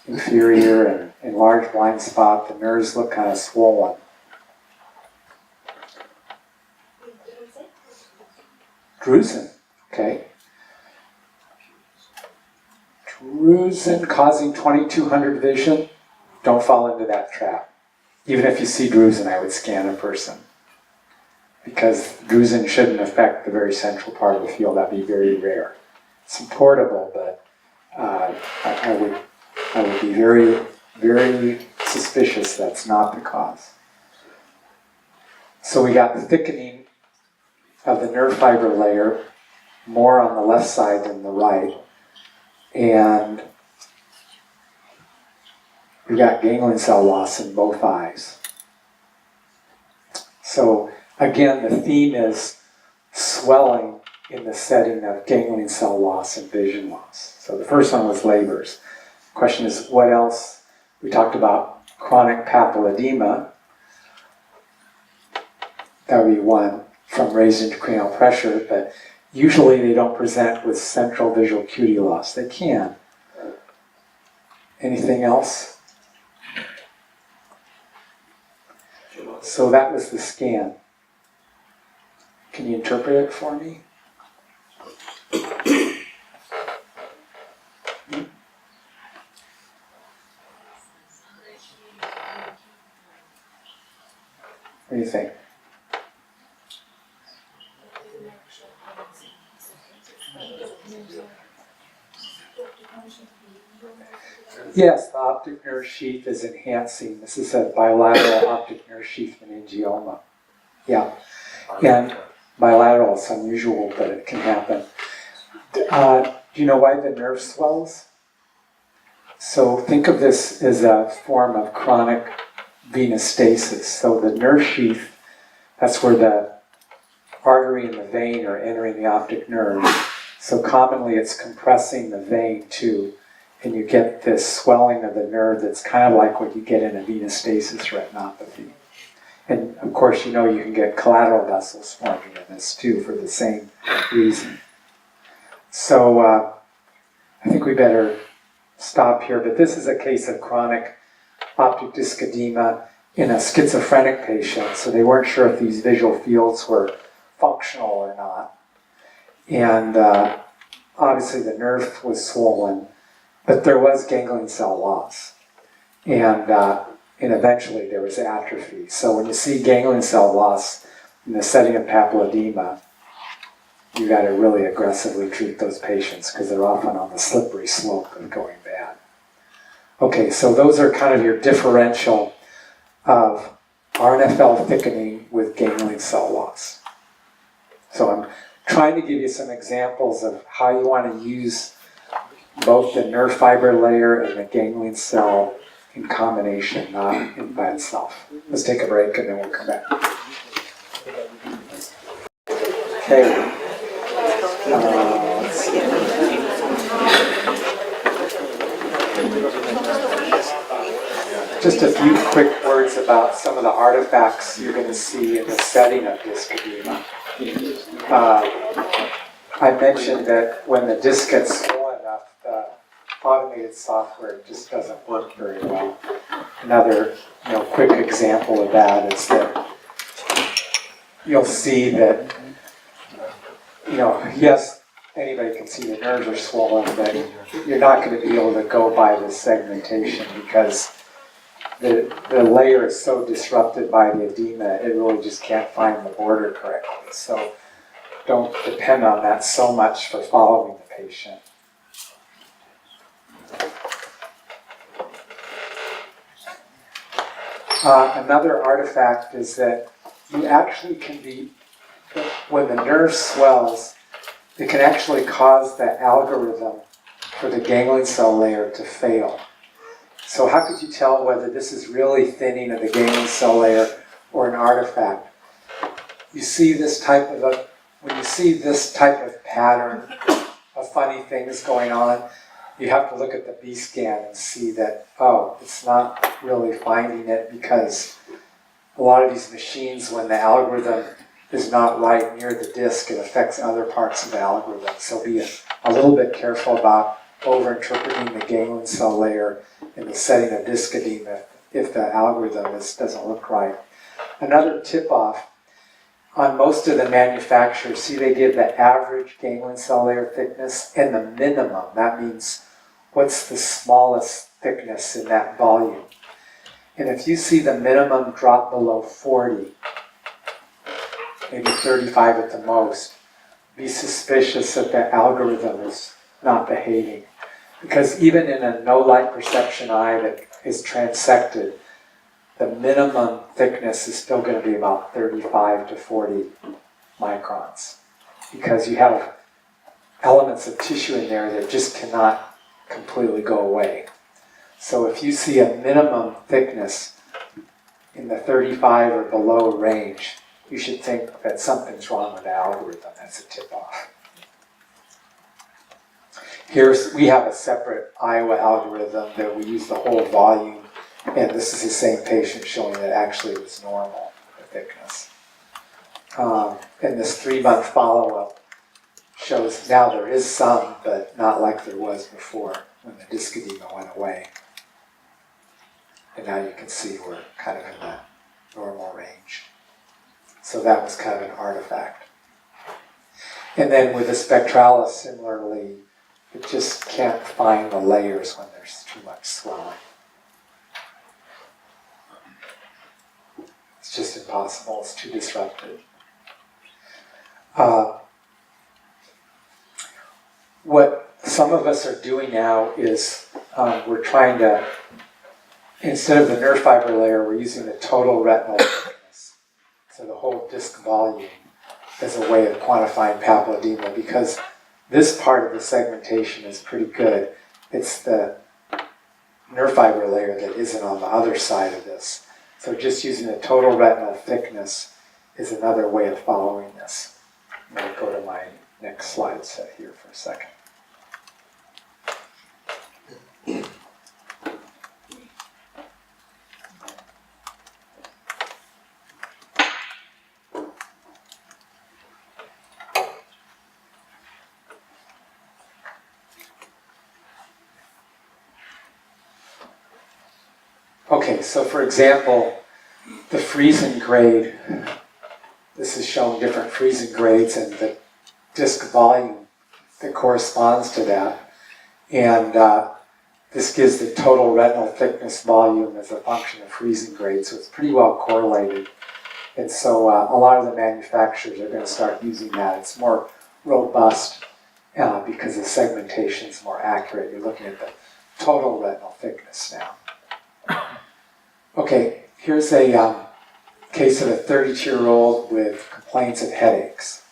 and enlarged blind spot. The nerves look kind of swollen. Drusen, okay. Drusen causing 2200 vision. Don't fall into that trap. Even if you see drusen, I would scan a person. Because drusen shouldn't affect the very central part of the field. That'd be very rare. It's portable, but I would be very, very suspicious that's not the cause. So we got the thickening of the nerve fiber layer, more on the left side than the right. And we got ganglion cell loss in both eyes. So again, the theme is swelling in the setting of ganglion cell loss and vision loss. So the first one was Leber's. The question is, what else? We talked about chronic papilledema. That would be one, from raised intracranial pressure, but usually they don't present with central visual acuity loss. They can. Anything else? So that was the scan. Can you interpret it for me? What do you think? Yes, the optic nerve sheath is enhancing. This is a bilateral optic nerve sheath meningioma. Yeah, and bilateral is unusual, but it can happen. Do you know why the nerve swells? So think of this as a form of chronic venous stasis. So the nerve sheath, that's where the artery and the vein are entering the optic nerve. So commonly it's compressing the vein too, and you get this swelling of the nerve that's kind of like what you get in a venous stasis retinopathy. And of course, you know you can get collateral vessels forming in this too for the same reason. So I think we better stop here, but this is a case of chronic optic disc edema in a schizophrenic patient, so they weren't sure if these visual fields were functional or not. And obviously the nerve was swollen, but there was ganglion cell loss. And eventually there was atrophy. So when you see ganglion cell loss in the setting of papilledema, you got to really aggressively treat those patients because they're often on the slippery slope of going bad. Okay, so those are kind of your differential of RNFL thickening with ganglion cell loss. So I'm trying to give you some examples of how you want to use both the nerve fiber layer and the ganglion cell in combination, not by itself. Let's take a break and then we'll come back. Okay. Let's see. Just a few quick words about some of the artifacts you're going to see in the setting of disc edema. I mentioned that when the disc gets swollen enough, the automated software just doesn't work very well. Another quick example of that is that you'll see that, yes, anybody can see the nerves are swollen, but you're not going to be able to go by the segmentation because the layer is so disrupted by the edema, it really just can't find the border correctly. So don't depend on that so much for following the patient. Another artifact is that you actually can be, when the nerve swells, it can actually cause the algorithm for the ganglion cell layer to fail. So how could you tell whether this is really thinning of the ganglion cell layer or an artifact? You see this type of when you see this type of pattern of funny things going on, you have to look at the B scan and see that, oh, it's not really finding it because a lot of these machines, when the algorithm is not right near the disc, it affects other parts of the algorithm. So be a little bit careful about over-interpreting the ganglion cell layer in the setting of disc edema if the algorithm doesn't look right. Another tip-off, on most of the manufacturers, see they give the average ganglion cell layer thickness and the minimum. That means what's the smallest thickness in that volume. And if you see the minimum drop below 40, maybe 35 at the most, be suspicious that the algorithm is not behaving. Because even in a no light perception eye that is transected, the minimum thickness is still going to be about 35 to 40 microns. Because you have elements of tissue in there that just cannot completely go away. So if you see a minimum thickness in the 35 or below range, you should think that something's wrong with the algorithm. That's a tip-off. We have a separate Iowa algorithm that we use the whole volume, and this is the same patient showing that actually it was normal, the thickness. And this 3-month follow-up shows now there is some, but not like there was before when the disc edema went away. And now you can see we're kind of in the normal range. So that was kind of an artifact. And then with the spectralis, similarly, it just can't find the layers when there's too much swelling. It's just impossible, it's too disrupted. What some of us are doing now is we're trying to, instead of the nerve fiber layer, we're using the total retinal thickness. So the whole disc volume as a way of quantifying papilledema, because this part of the segmentation is pretty good. It's the nerve fiber layer that isn't on the other side of this. So just using the total retinal thickness is another way of following this. I'm going to go to my next slide set here for a second. Okay, so for example, the Friesen grade, this is showing different Friesen grades and the disc volume that corresponds to that. And this gives the total retinal thickness volume as a function of Friesen grade, so it's pretty well correlated. And so a lot of the manufacturers are going to start using that. It's more robust because the segmentation is more accurate. You're looking at the total retinal thickness now. Okay, here's a case of a 32-year-old with complaints of headaches.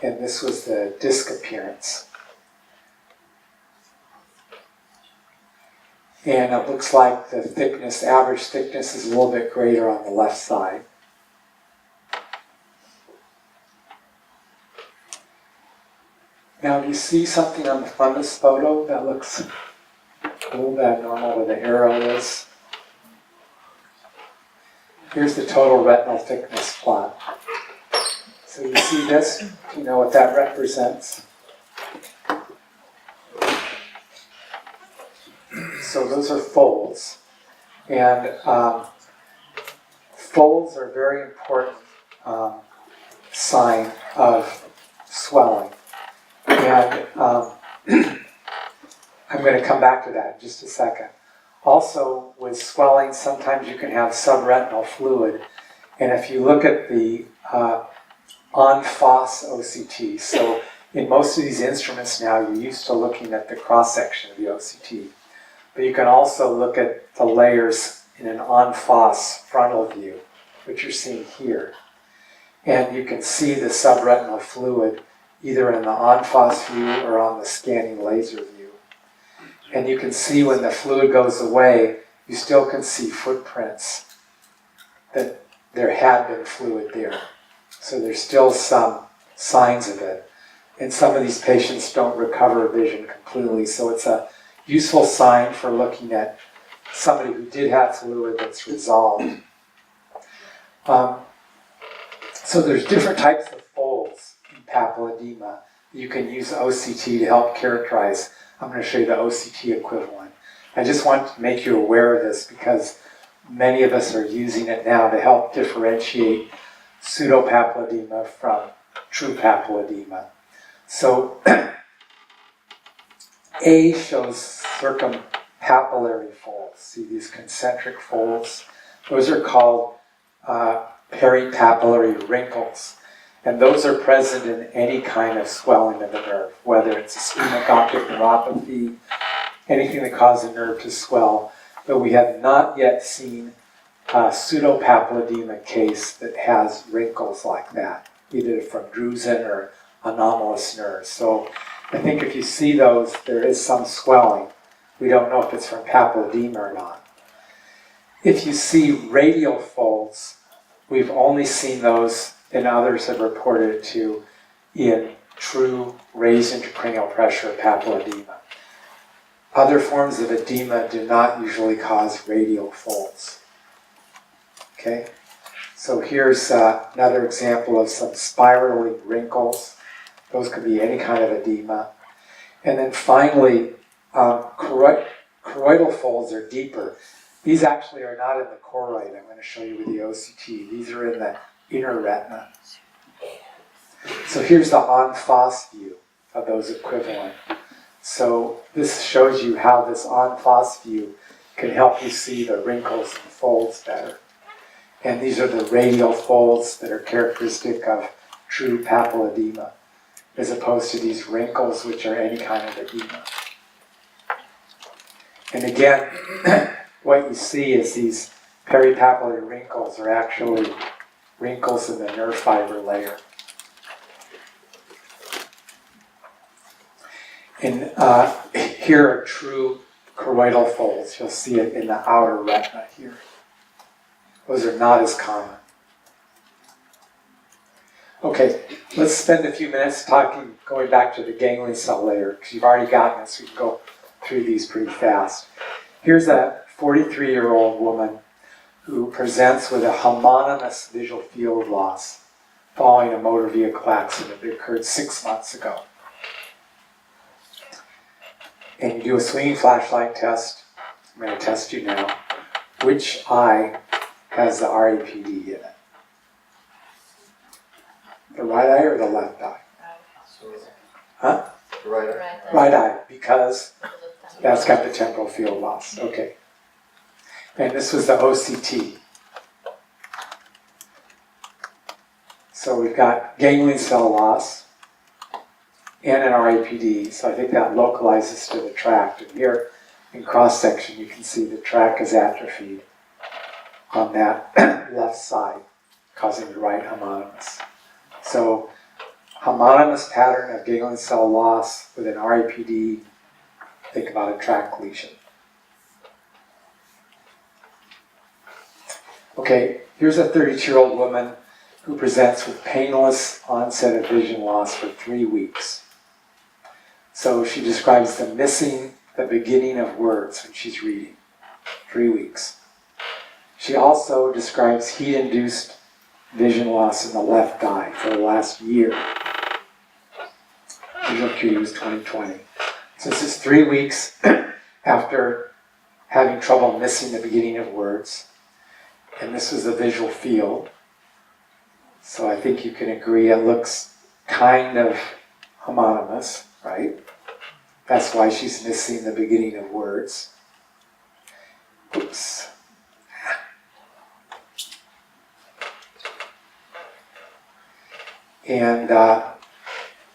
And this was the disc appearance. And it looks like the thickness, average thickness, is a little bit greater on the left side. Now, you see something on the fundus photo that looks a little bit abnormal where the arrow is. Here's the total retinal thickness plot. So you see this? Do you know what that represents? So those are folds. And folds are a very important sign of swelling. And I'm going to come back to that in just a second. Also, with swelling, sometimes you can have subretinal fluid. And if you look at the en face OCT, so in most of these instruments now, you're used to looking at the cross-section of the OCT. But you can also look at the layers in an en face frontal view, which you're seeing here. And you can see the subretinal fluid either in the en face view or on the scanning laser view. And you can see when the fluid goes away, you still can see footprints that there had been fluid there. So there's still some signs of it. And some of these patients don't recover vision completely, so it's a useful sign for looking at somebody who did have fluid that's resolved. So there's different types of folds in papilledema. You can use OCT to help characterize. I'm going to show you the OCT equivalent. I just want to make you aware of this because many of us are using it now to help differentiate pseudopapilledema from true papilledema. So A shows circumpapillary folds. See these concentric folds? Those are called peripapillary wrinkles. And those are present in any kind of swelling of the nerve, whether it's ischemic optic neuropathy, anything that causes a nerve to swell. But we have not yet seen a pseudopapilledema case that has wrinkles like that, either from drusen or anomalous nerves. So I think if you see those, there is some swelling. We don't know if it's from papilledema or not. If you see radial folds, we've only seen those, and others have reported it too, in true raised intracranial pressure papilledema. Other forms of edema do not usually cause radial folds. Okay? So here's another example of some spiraling wrinkles. Those could be any kind of edema. And then finally, choroidal folds are deeper. These actually are not in the choroid. I'm going to show you with the OCT. These are in the inner retina. So here's the en face view of those equivalent. So this shows you how this en face view can help you see the wrinkles and folds better. And these are the radial folds that are characteristic of true papilledema, as opposed to these wrinkles which are any kind of edema. And again, what you see is these peripapillary wrinkles are actually wrinkles in the nerve fiber layer. And here are true choroidal folds. You'll see it in the outer retina here. Those are not as common. Okay, let's spend a few minutes going back to the ganglion cell layer, because you've already gotten this, so we can go through these pretty fast. Here's a 43-year-old woman who presents with a homonymous visual field loss following a motor vehicle accident that occurred 6 months ago. And you do a swinging flashlight test. I'm going to test you now. Which eye has the RAPD in it? The right eye or the left eye? Huh? Right eye, because that's got the temporal field loss. Okay. And this was the OCT. So we've got ganglion cell loss and an RAPD. So I think that localizes to the tract. And here in cross section, you can see the tract is atrophied on that left side, causing the right homonymous. So homonymous pattern of ganglion cell loss with an RAPD, think about a tract lesion. Okay, here's a 32-year-old woman who presents with painless onset of vision loss for 3 weeks. So she describes the missing the beginning of words when she's reading. 3 weeks. She also describes heat-induced vision loss in the left eye for the last year. Visual acuity was 2020. So this is 3 weeks after having trouble missing the beginning of words. And this was the visual field. So I think you can agree it looks kind of homonymous, right? That's why she's missing the beginning of words. Oops. And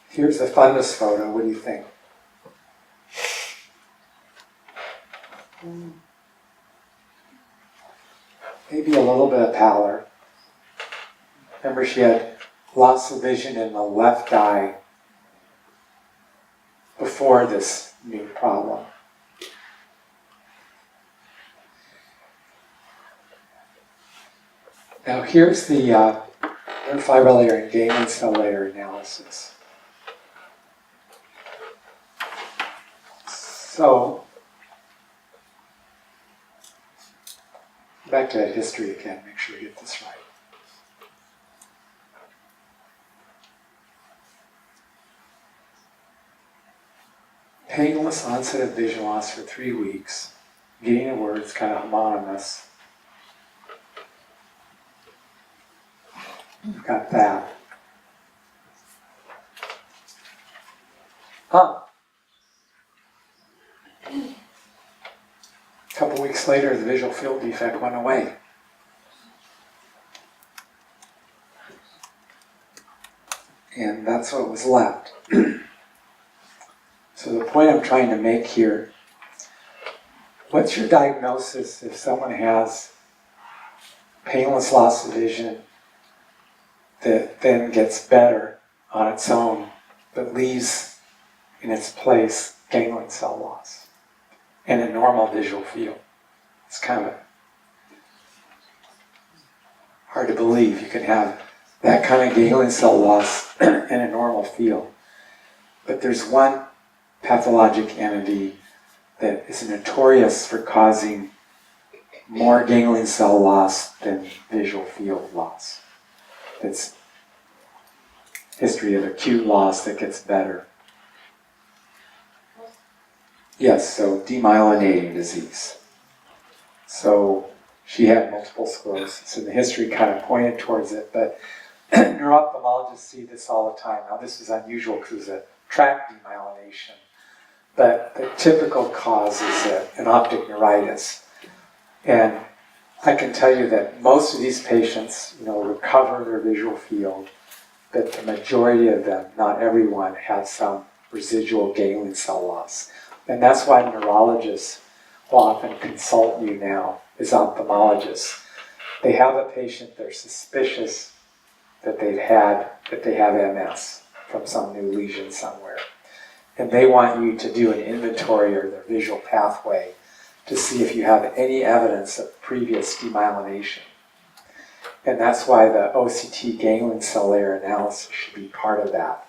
here's the fundus photo. What do you think? Maybe a little bit of pallor. Remember, she had loss of vision in the left eye before this new problem. Now here's the neurofiber layer and ganglion cell layer analysis. So, back to that history again, make sure we get this right. Painless onset of vision loss for 3 weeks. Beginning of words, kind of homonymous. We've got that. A couple weeks later, the visual field defect went away. And that's what was left. So the point I'm trying to make here, what's your diagnosis if someone has painless loss of vision that then gets better on its own, but leaves in its place ganglion cell loss and a normal visual field? It's kind of hard to believe you can have that kind of ganglion cell loss and a normal field. But there's one pathologic entity that is notorious for causing more ganglion cell loss than visual field loss. It's history of acute loss that gets better. Yes, so demyelinating disease. So she had multiple sclerosis, and the history kind of pointed towards it, but neuro-ophthalmologists see this all the time. Now this is unusual because it's a tract demyelination, but the typical cause is an optic neuritis. And I can tell you that most of these patients, recover their visual field, but the majority of them, not everyone, have some residual ganglion cell loss. And that's why neurologists will often consult you now as ophthalmologists. They have a patient, they're suspicious that they have MS from some new lesion somewhere. And they want you to do an inventory of their visual pathway to see if you have any evidence of previous demyelination. And that's why the OCT ganglion cell layer analysis should be part of that.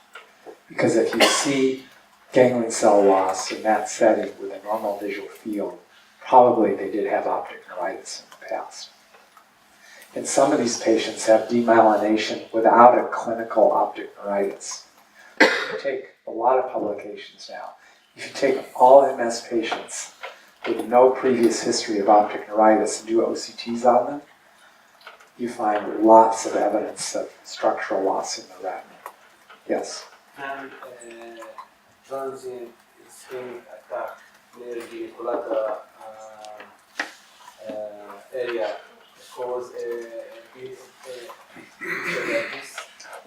Because if you see ganglion cell loss in that setting with a normal visual field, probably they did have optic neuritis in the past. And some of these patients have demyelination without a clinical optic neuritis. You take a lot of publications now. If you take all MS patients with no previous history of optic neuritis and do OCTs on them, you find lots of evidence of structural loss in the retina. Yes? And transient ischemic attack near the collateral area cause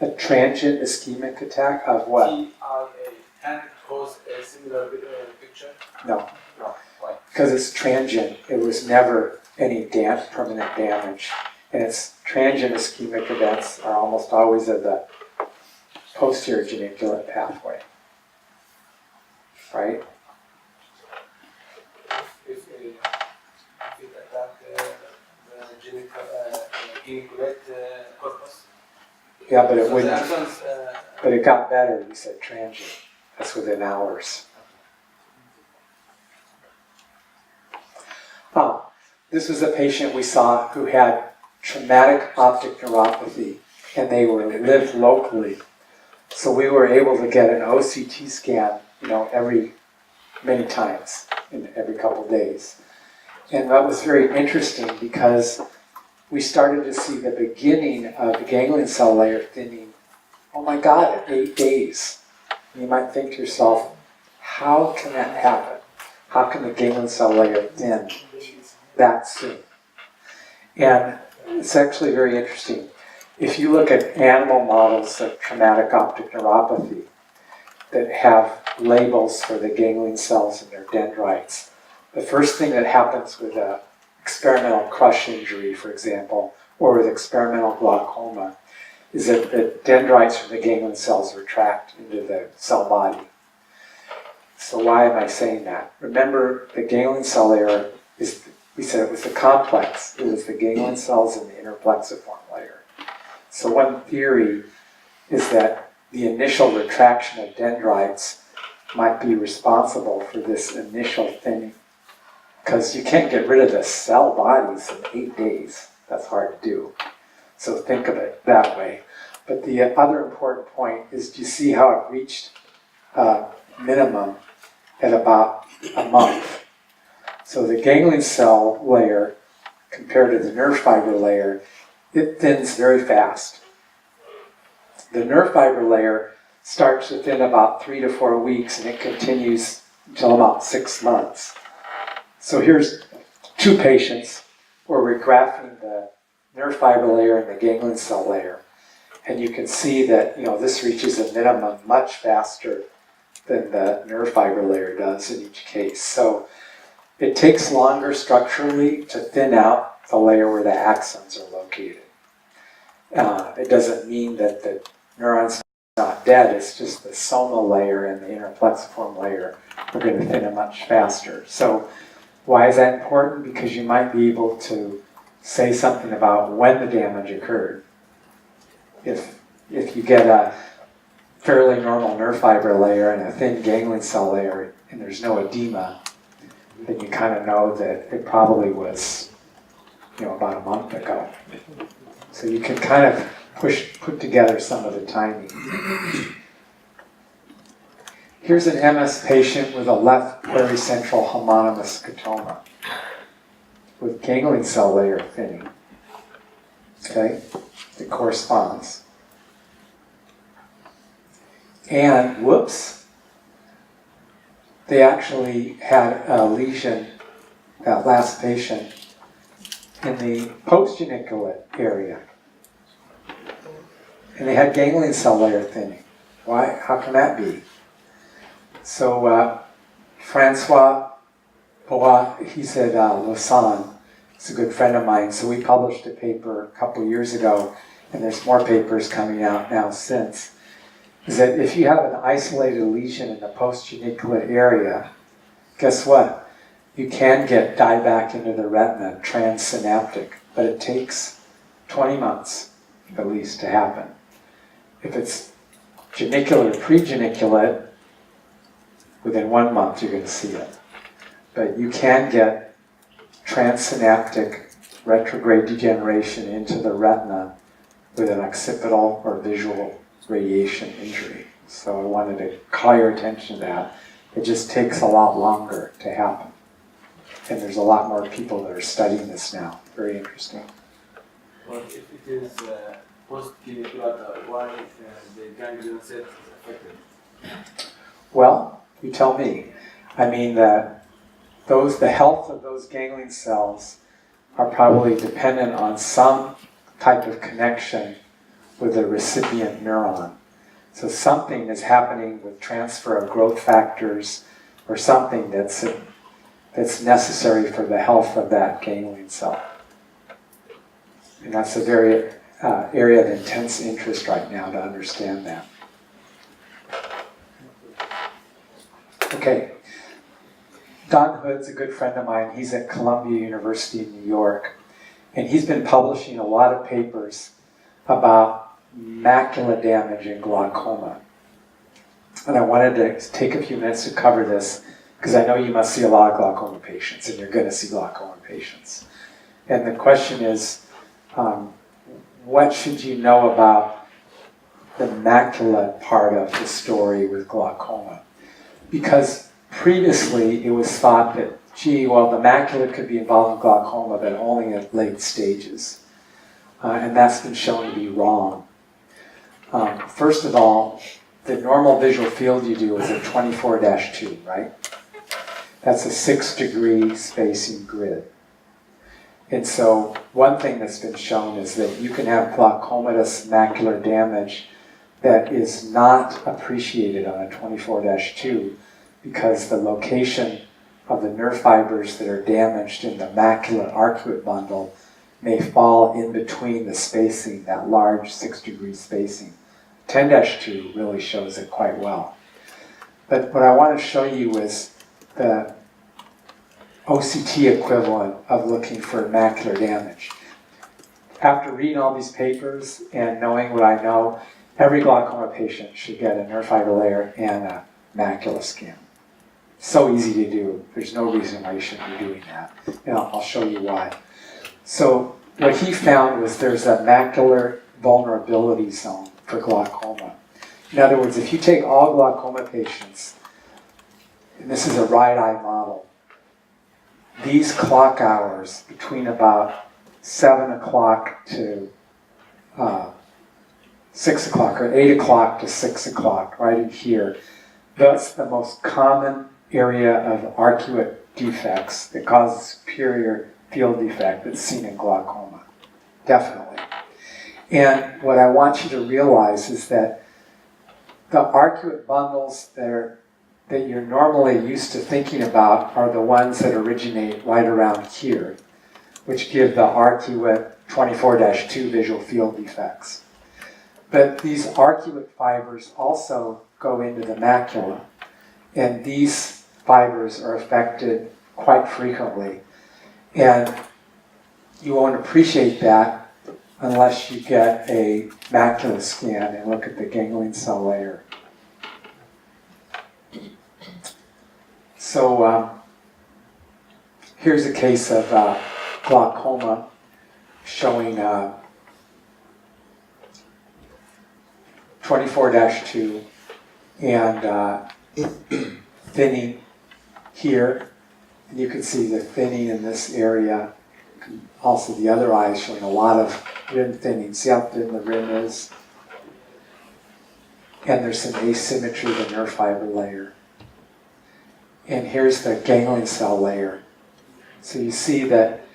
A transient ischemic attack of what? TIA can cause a similar picture? No, Why? because it's transient. It was never any permanent damage. And its transient ischemic events are almost always of the posterior geniculate pathway. Right? If it attack the geniculate corpus? Yeah, but it So the wouldn't. axons, But it got better. You said transient. That's within hours. This was a patient we saw who had traumatic optic neuropathy, and they lived locally. So we were able to get an OCT scan, many times, in every couple of days. And that was very interesting because we started to see the beginning of the ganglion cell layer thinning, oh my God, at 8 days. And you might think to yourself, how can that happen? How can the ganglion cell layer thin that soon? And it's actually very interesting. If you look at animal models of traumatic optic neuropathy that have labels for the ganglion cells and their dendrites, the first thing that happens with an experimental crush injury, for example, or with experimental glaucoma, is that the dendrites from the ganglion cells retract into the cell body. So why am I saying that? Remember, the ganglion cell layer we said it was the complex. It was the ganglion cells and the inner plexiform layer. So one theory is that the initial retraction of dendrites might be responsible for this initial thinning. Because you can't get rid of the cell bodies in 8 days. That's hard to do. So think of it that way. But the other important point is, do you see how it reached minimum at about a month? So the ganglion cell layer, compared to the nerve fiber layer, it thins very fast. The nerve fiber layer starts within about 3 to 4 weeks, and it continues until about 6 months. So here's 2 patients where we're graphing the nerve fiber layer and the ganglion cell layer. And you can see that this reaches a minimum much faster than the nerve fiber layer does in each case. So it takes longer structurally to thin out the layer where the axons are located. It doesn't mean that the neuron's not dead, it's just the soma layer and the inner plexiform layer are going to thin much faster. So why is that important? Because you might be able to say something about when the damage occurred. If you get a fairly normal nerve fiber layer and a thin ganglion cell layer and there's no edema, then you kind of know that it probably was, about a month ago. So you can kind of put together some of the timing. Here's an MS patient with a left pericentral homonymous scotoma with ganglion cell layer thinning. Okay, it corresponds. And whoops, they actually had a lesion, that last patient, in the postgeniculate area. And they had ganglion cell layer thinning. Why? How can that be? So Francois Bois, he's at Lausanne. He's a good friend of mine. So we published a paper a couple years ago, and there's more papers coming out now since, is that if you have an isolated lesion in the postgeniculate area, guess what? You can get dye back into the retina, transsynaptic, but it takes 20 months at least to happen. If it's geniculate or pregeniculate, within 1 month you're going to see it. But you can get transsynaptic retrograde degeneration into the retina with an occipital or visual radiation injury. So I wanted to call your attention to that. It just takes a lot longer to happen. And there's a lot more people that are studying this now. Very interesting. But if it is post-geniculata, why the ganglion set is affected? Well, you tell me. I mean that the health of those ganglion cells are probably dependent on some type of connection with the recipient neuron. So something is happening with transfer of growth factors or something that's necessary for the health of that ganglion cell. And that's a very area of intense interest right now to understand that. Okay. Don Hood's a good friend of mine. He's at Columbia University in New York. And he's been publishing a lot of papers about macular damage in glaucoma. And I wanted to take a few minutes to cover this because I know you must see a lot of glaucoma patients and you're going to see glaucoma patients. And the question is, what should you know about the macula part of the story with glaucoma? Because previously it was thought that, gee, well, the macula could be involved in glaucoma, but only at late stages. And that's been shown to be wrong. First of all, the normal visual field you do is a 24-2, right? That's a 6-degree spacing grid. And so one thing that's been shown is that you can have glaucomatous macular damage that is not appreciated on a 24-2 because the location of the nerve fibers that are damaged in the macular arcuate bundle may fall in between the spacing, that large 6-degree spacing. 10-2 really shows it quite well. But what I want to show you is the OCT equivalent of looking for macular damage. After reading all these papers and knowing what I know, every glaucoma patient should get a nerve fiber layer and a macula scan. So easy to do. There's no reason why you shouldn't be doing that. And I'll show you why. So what he found was there's a macular vulnerability zone for glaucoma. In other words, if you take all glaucoma patients, and this is a right eye model, these clock hours between about 7 o'clock to 6 o'clock, or 8 o'clock to 6 o'clock, right in here, that's the most common area of arcuate defects that causes superior field defect that's seen in glaucoma. Definitely. And what I want you to realize is that the arcuate bundles that you're normally used to thinking about are the ones that originate right around here, which give the arcuate 24-2 visual field defects. But these arcuate fibers also go into the macula, and these fibers are affected quite frequently. And you won't appreciate that unless you get a macula scan and look at the ganglion cell layer. So here's a case of glaucoma showing 24-2 and thinning here. And you can see the thinning in this area. Also the other eye is showing a lot of rim thinning. See how thin the rim is? And there's some asymmetry in the nerve fiber layer. And here's the ganglion cell layer. So you see that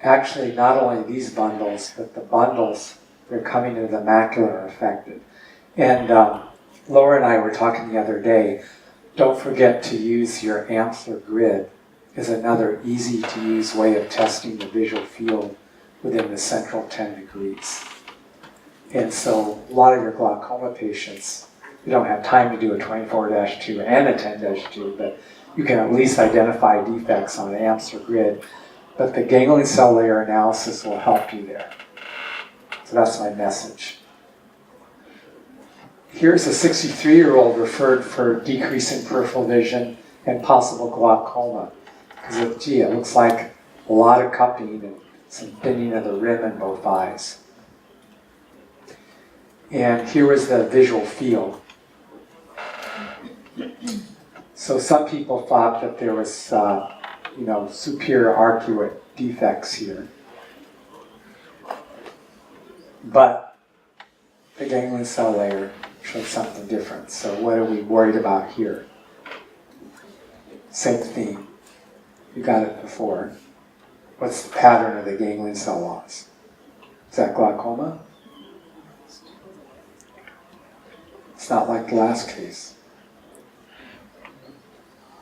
actually not only these bundles, but the bundles that are coming into the macula are affected. And Laura and I were talking the other day, don't forget to use your Amsler grid as another easy to use way of testing the visual field within the central 10 degrees. And so a lot of your glaucoma patients, you don't have time to do a 24-2 and a 10-2, but you can at least identify defects on an Amsler grid. But the ganglion cell layer analysis will help you there. So that's my message. Here's a 63-year-old referred for decrease in peripheral vision and possible glaucoma. Because gee, it looks like a lot of cupping and some thinning of the rim in both eyes. And here was the visual field. So some people thought that there was, superior arcuate defects here. But the ganglion cell layer showed something different. So what are we worried about here? Same theme. You got it before. What's the pattern of the ganglion cell loss? Is that glaucoma? It's not like the last case.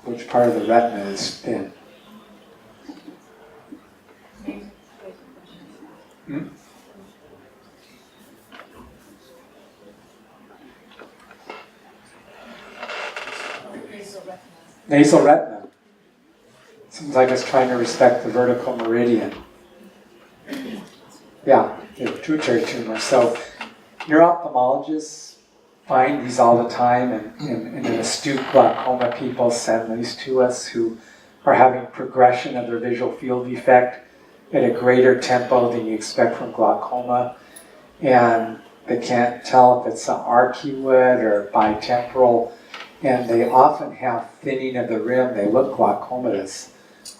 Which part of the retina is thin? Nasal retina. Seems like it's trying to respect the vertical meridian. Yeah, the pituitary tumor. So neuro-ophthalmologists find these all the time, and astute glaucoma people send these to us who are having progression of their visual field defect at a greater tempo than you expect from glaucoma. And they can't tell if it's an arcuate or bitemporal. And they often have thinning of the rim. They look glaucomatous.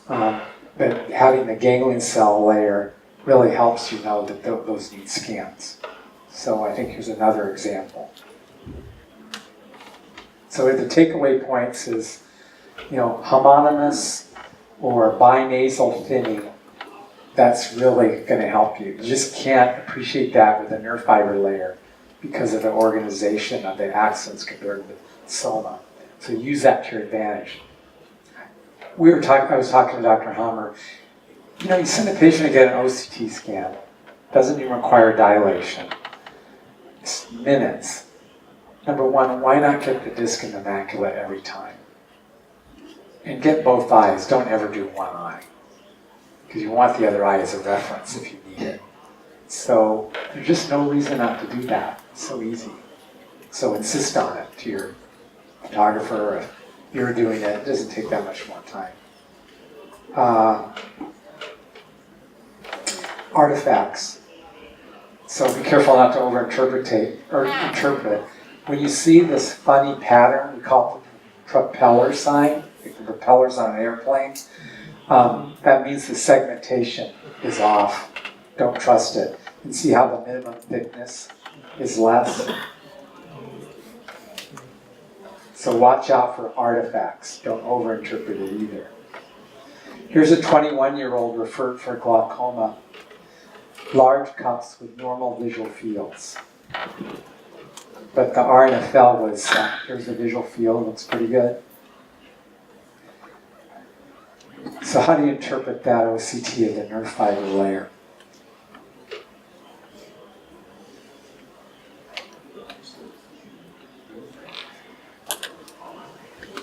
But having the ganglion cell layer really helps you know that those need scans. So I think here's another example. So the takeaway points is, homonymous or binasal thinning, that's really going to help you. You just can't appreciate that with a nerve fiber layer because of the organization of the axons compared with soma. So use that to your advantage. I was talking to Dr. Hammer. You send a patient to get an OCT scan. Doesn't even require dilation. It's minutes. Number one, why not get the disc in the macula every time? And get both eyes. Don't ever do one eye. Because you want the other eye as a reference if you need it. So there's just no reason not to do that. It's so easy. So insist on it to your photographer. If you're doing it, it doesn't take that much more time. Artifacts. So be careful not to interpret. When you see this funny pattern, we call it the propeller sign, like the propellers on an airplane, that means the segmentation is off. Don't trust it. And see how the minimum thickness is less? So watch out for artifacts. Don't overinterpret it either. Here's a 21-year-old referred for glaucoma. Large cups with normal visual fields. But the RNFL was, here's the visual field, looks pretty good. So how do you interpret that OCT of the nerve fiber layer?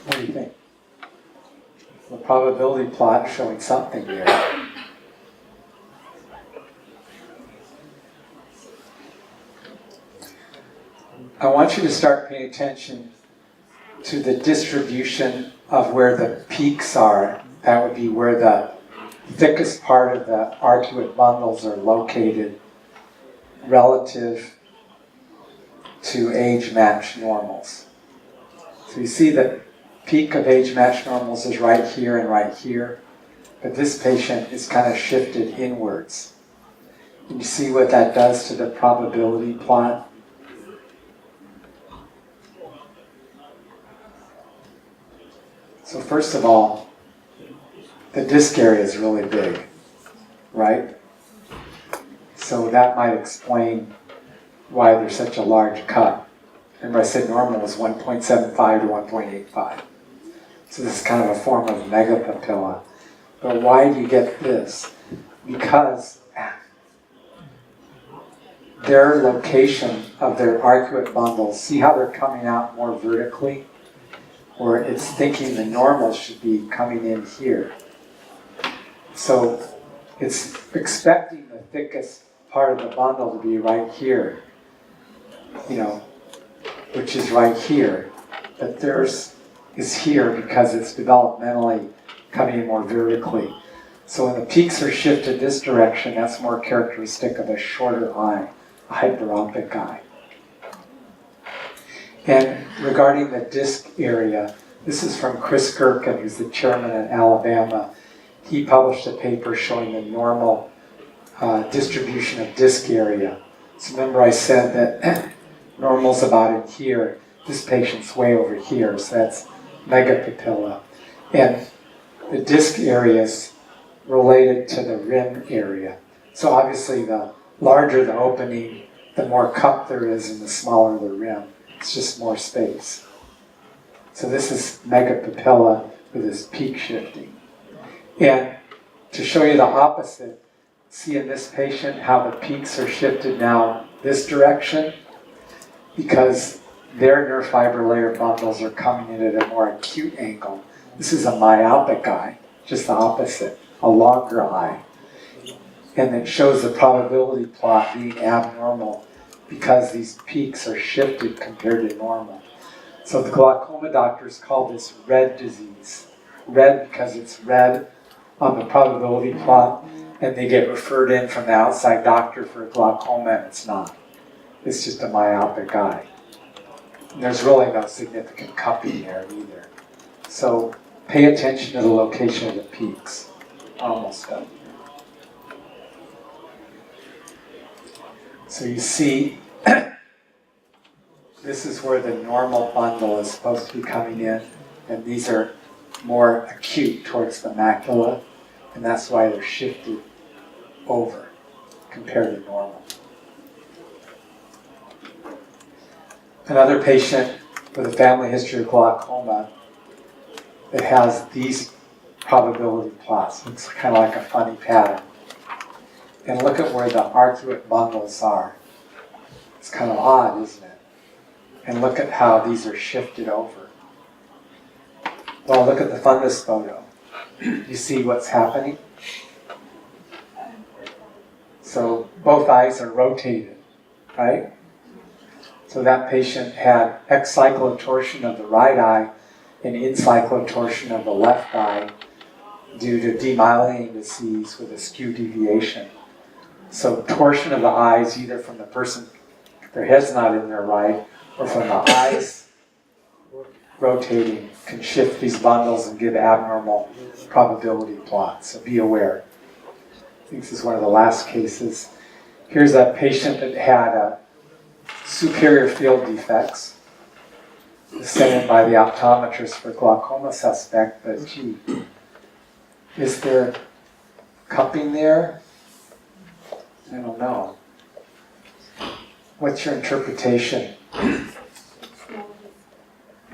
What do you think? The probability plot showing something there. I want you to start paying attention to the distribution of where the peaks are. That would be where the thickest part of the arcuate bundles are located relative to age-matched normals. So you see the peak of age-matched normals is right here and right here, but this patient is kind of shifted inwards. And you see what that does to the probability plot? So first of all, the disc area is really big, right? So that might explain why there's such a large cut. Remember I said normal is 1.75 to 1.85. So this is kind of a form of megapapilla. But why do you get this? Because their location of their arcuate bundles, see how they're coming out more vertically? Or it's thinking the normal should be coming in here. So it's expecting the thickest part of the bundle to be right here, you know, which is right here. But theirs is here because it's developmentally coming in more vertically. So when the peaks are shifted this direction, that's more characteristic of a shorter eye, a hyperopic eye. And regarding the disc area, this is from Chris Gerken, who's the chairman in Alabama. He published a paper showing the normal distribution of disc area. So remember I said that normal's about in here. This patient's way over here, so that's megapapilla. And the disc area is related to the rim area. So obviously the larger the opening, the more cup there is and the smaller the rim. It's just more space. So this is megapapilla with this peak shifting. And to show you the opposite, see in this patient how the peaks are shifted now this direction because their nerve fiber layer bundles are coming in at a more acute angle. This is a myopic eye, just the opposite, a longer eye. And it shows the probability plot being abnormal because these peaks are shifted compared to normal. So the glaucoma doctors call this red disease. Red because it's red on the probability plot, and they get referred in from the outside doctor for a glaucoma, and it's not. It's just a myopic eye. And there's really no significant cupping there either. So pay attention to the location of the peaks. Almost done. So you see, this is where the normal bundle is supposed to be coming in, and these are more acute towards the macula, and that's why they're shifted over compared to normal. Another patient with a family history of glaucoma that has these probability plots. Looks kind of like a funny pattern. And look at where the arcuate bundles are. It's kind of odd, isn't it? And look at how these are shifted over. Well, look at the fundus photo. You see what's happening? So both eyes are rotated, right? So that patient had excyclotorsion of the right eye and incyclotorsion of the left eye due to demyelinating disease with a skew deviation. So torsion of the eyes, either from the person, their head's not in their right, or from the eyes rotating, can shift these bundles and give abnormal probability plots. So be aware. I think this is one of the last cases. Here's a patient that had superior field defects, sent in by the optometrist for glaucoma suspect, but gee, is there cupping there? I don't know. What's your interpretation?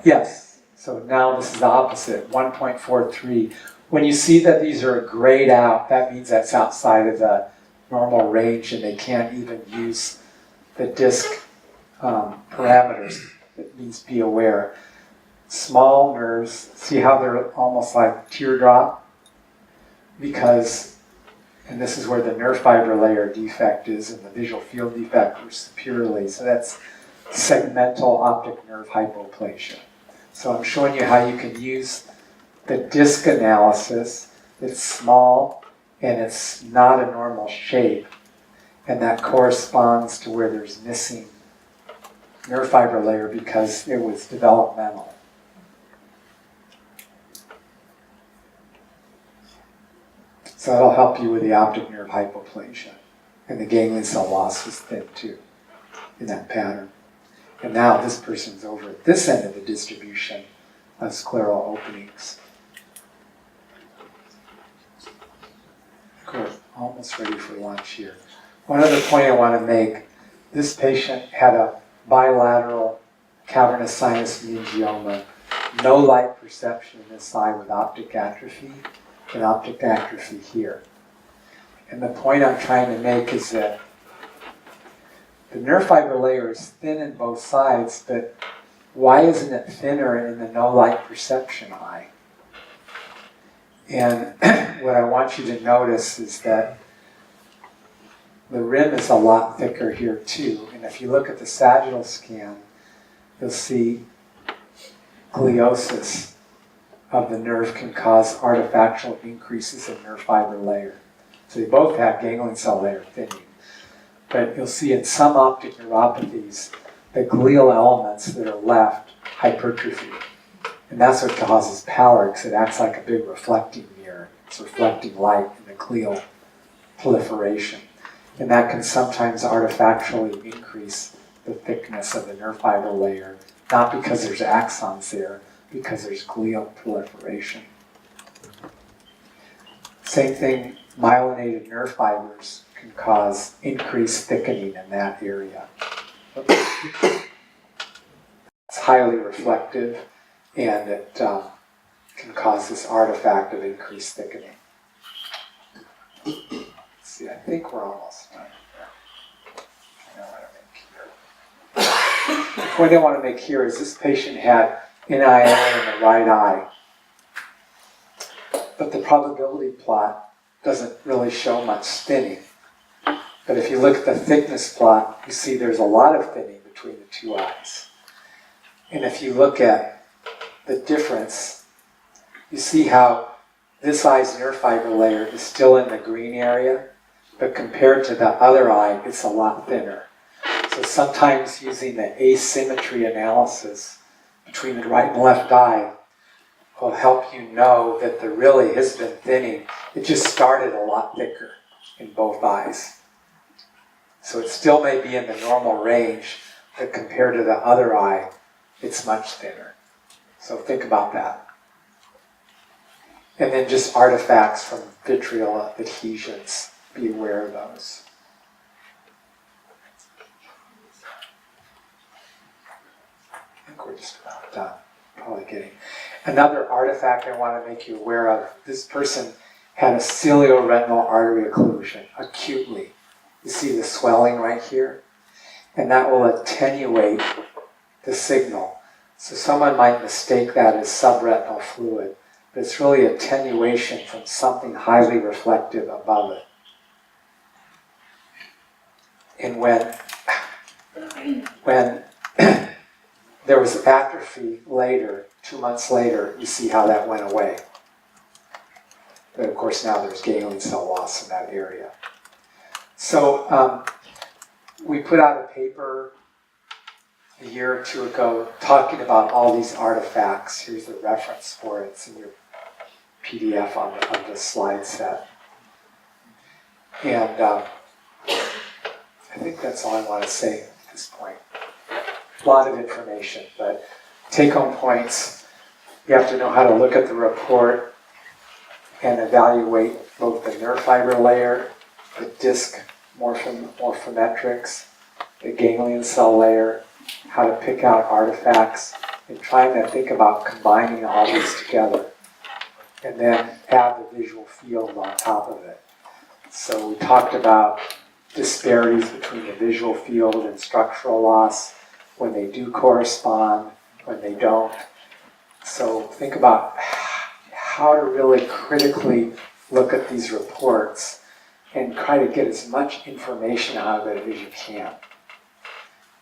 Yes. So now this is the opposite, 1.43. When you see that these are grayed out, that means that's outside of the normal range and they can't even use the disc parameters. It means be aware. Small nerves, see how they're almost like teardrop? Because, and this is where the nerve fiber layer defect is and the visual field defect was superiorly. So that's segmental optic nerve hypoplasia. So I'm showing you how you can use the disc analysis. It's small and it's not a normal shape. And that corresponds to where there's missing nerve fiber layer because it was developmental. So that'll help you with the optic nerve hypoplasia. And the ganglion cell loss is thin too in that pattern. And now this person's over at this end of the distribution of scleral openings. Good, almost ready for lunch here. One other point I want to make, this patient had a bilateral cavernous sinus meningioma, no light perception in this eye with optic atrophy, and optic atrophy here. And the point I'm trying to make is that the nerve fiber layer is thin in both sides, but why isn't it thinner in the no light perception eye? And what I want you to notice is that the rim is a lot thicker here too. And if you look at the sagittal scan, you'll see gliosis of the nerve can cause artifactual increases in nerve fiber layer. So they both have ganglion cell layer thinning. But you'll see in some optic neuropathies, the glial elements that are left hypertrophy. And that's what causes pallor, because it acts like a big reflecting mirror. It's reflecting light in the glial proliferation. And that can sometimes artifactually increase the thickness of the nerve fiber layer, not because there's axons there, because there's glial proliferation. Same thing, myelinated nerve fibers can cause increased thickening in that area. It's highly reflective, and it can cause this artifact of increased thickening. Let's see, I think we're almost done. The point I want to make here is this patient had NIL in the right eye, but the probability plot doesn't really show much thinning. But if you look at the thickness plot, you see there's a lot of thinning between the two eyes. And if you look at the difference, you see how this eye's nerve fiber layer is still in the green area, but compared to the other eye, it's a lot thinner. So sometimes using the asymmetry analysis between the right and left eye will help you know that there really has been thinning. It just started a lot thicker in both eyes. So it still may be in the normal range, but compared to the other eye, it's much thinner. So think about that. And then just artifacts from vitreal adhesions. Be aware of those. I think we're just about done. Probably getting. Another artifact I want to make you aware of. This person had a cilioretinal artery occlusion acutely. You see the swelling right here? And that will attenuate the signal. So someone might mistake that as subretinal fluid, but it's really attenuation from something highly reflective above it. And when there was atrophy later, 2 months later, you see how that went away. But of course now there's ganglion cell loss in that area. So we put out a paper a year or two ago talking about all these artifacts. Here's the reference for it. It's in your PDF on the slide set. And I think that's all I want to say at this point. A lot of information, but take-home points. You have to know how to look at the report and evaluate both the nerve fiber layer, the disc morphometrics, the ganglion cell layer, how to pick out artifacts, and trying to think about combining all these together. And then add the visual field on top of it. So we talked about disparities between the visual field and structural loss, when they do correspond, when they don't. So think about how to really critically look at these reports and try to get as much information out of it as you can.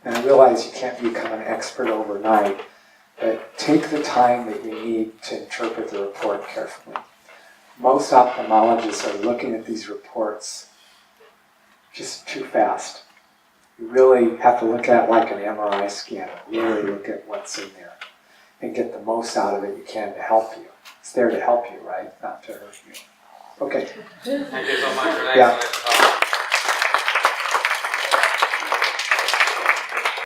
And I realize you can't become an expert overnight, but take the time that you need to interpret the report carefully. Most ophthalmologists are looking at these reports just too fast. You really have to look at it like an MRI scan, really look at what's in there and get the most out of it you can to help you. It's there to help you, right? Not to hurt you. Okay. Thank you so much for that. Yeah. Excellent talk.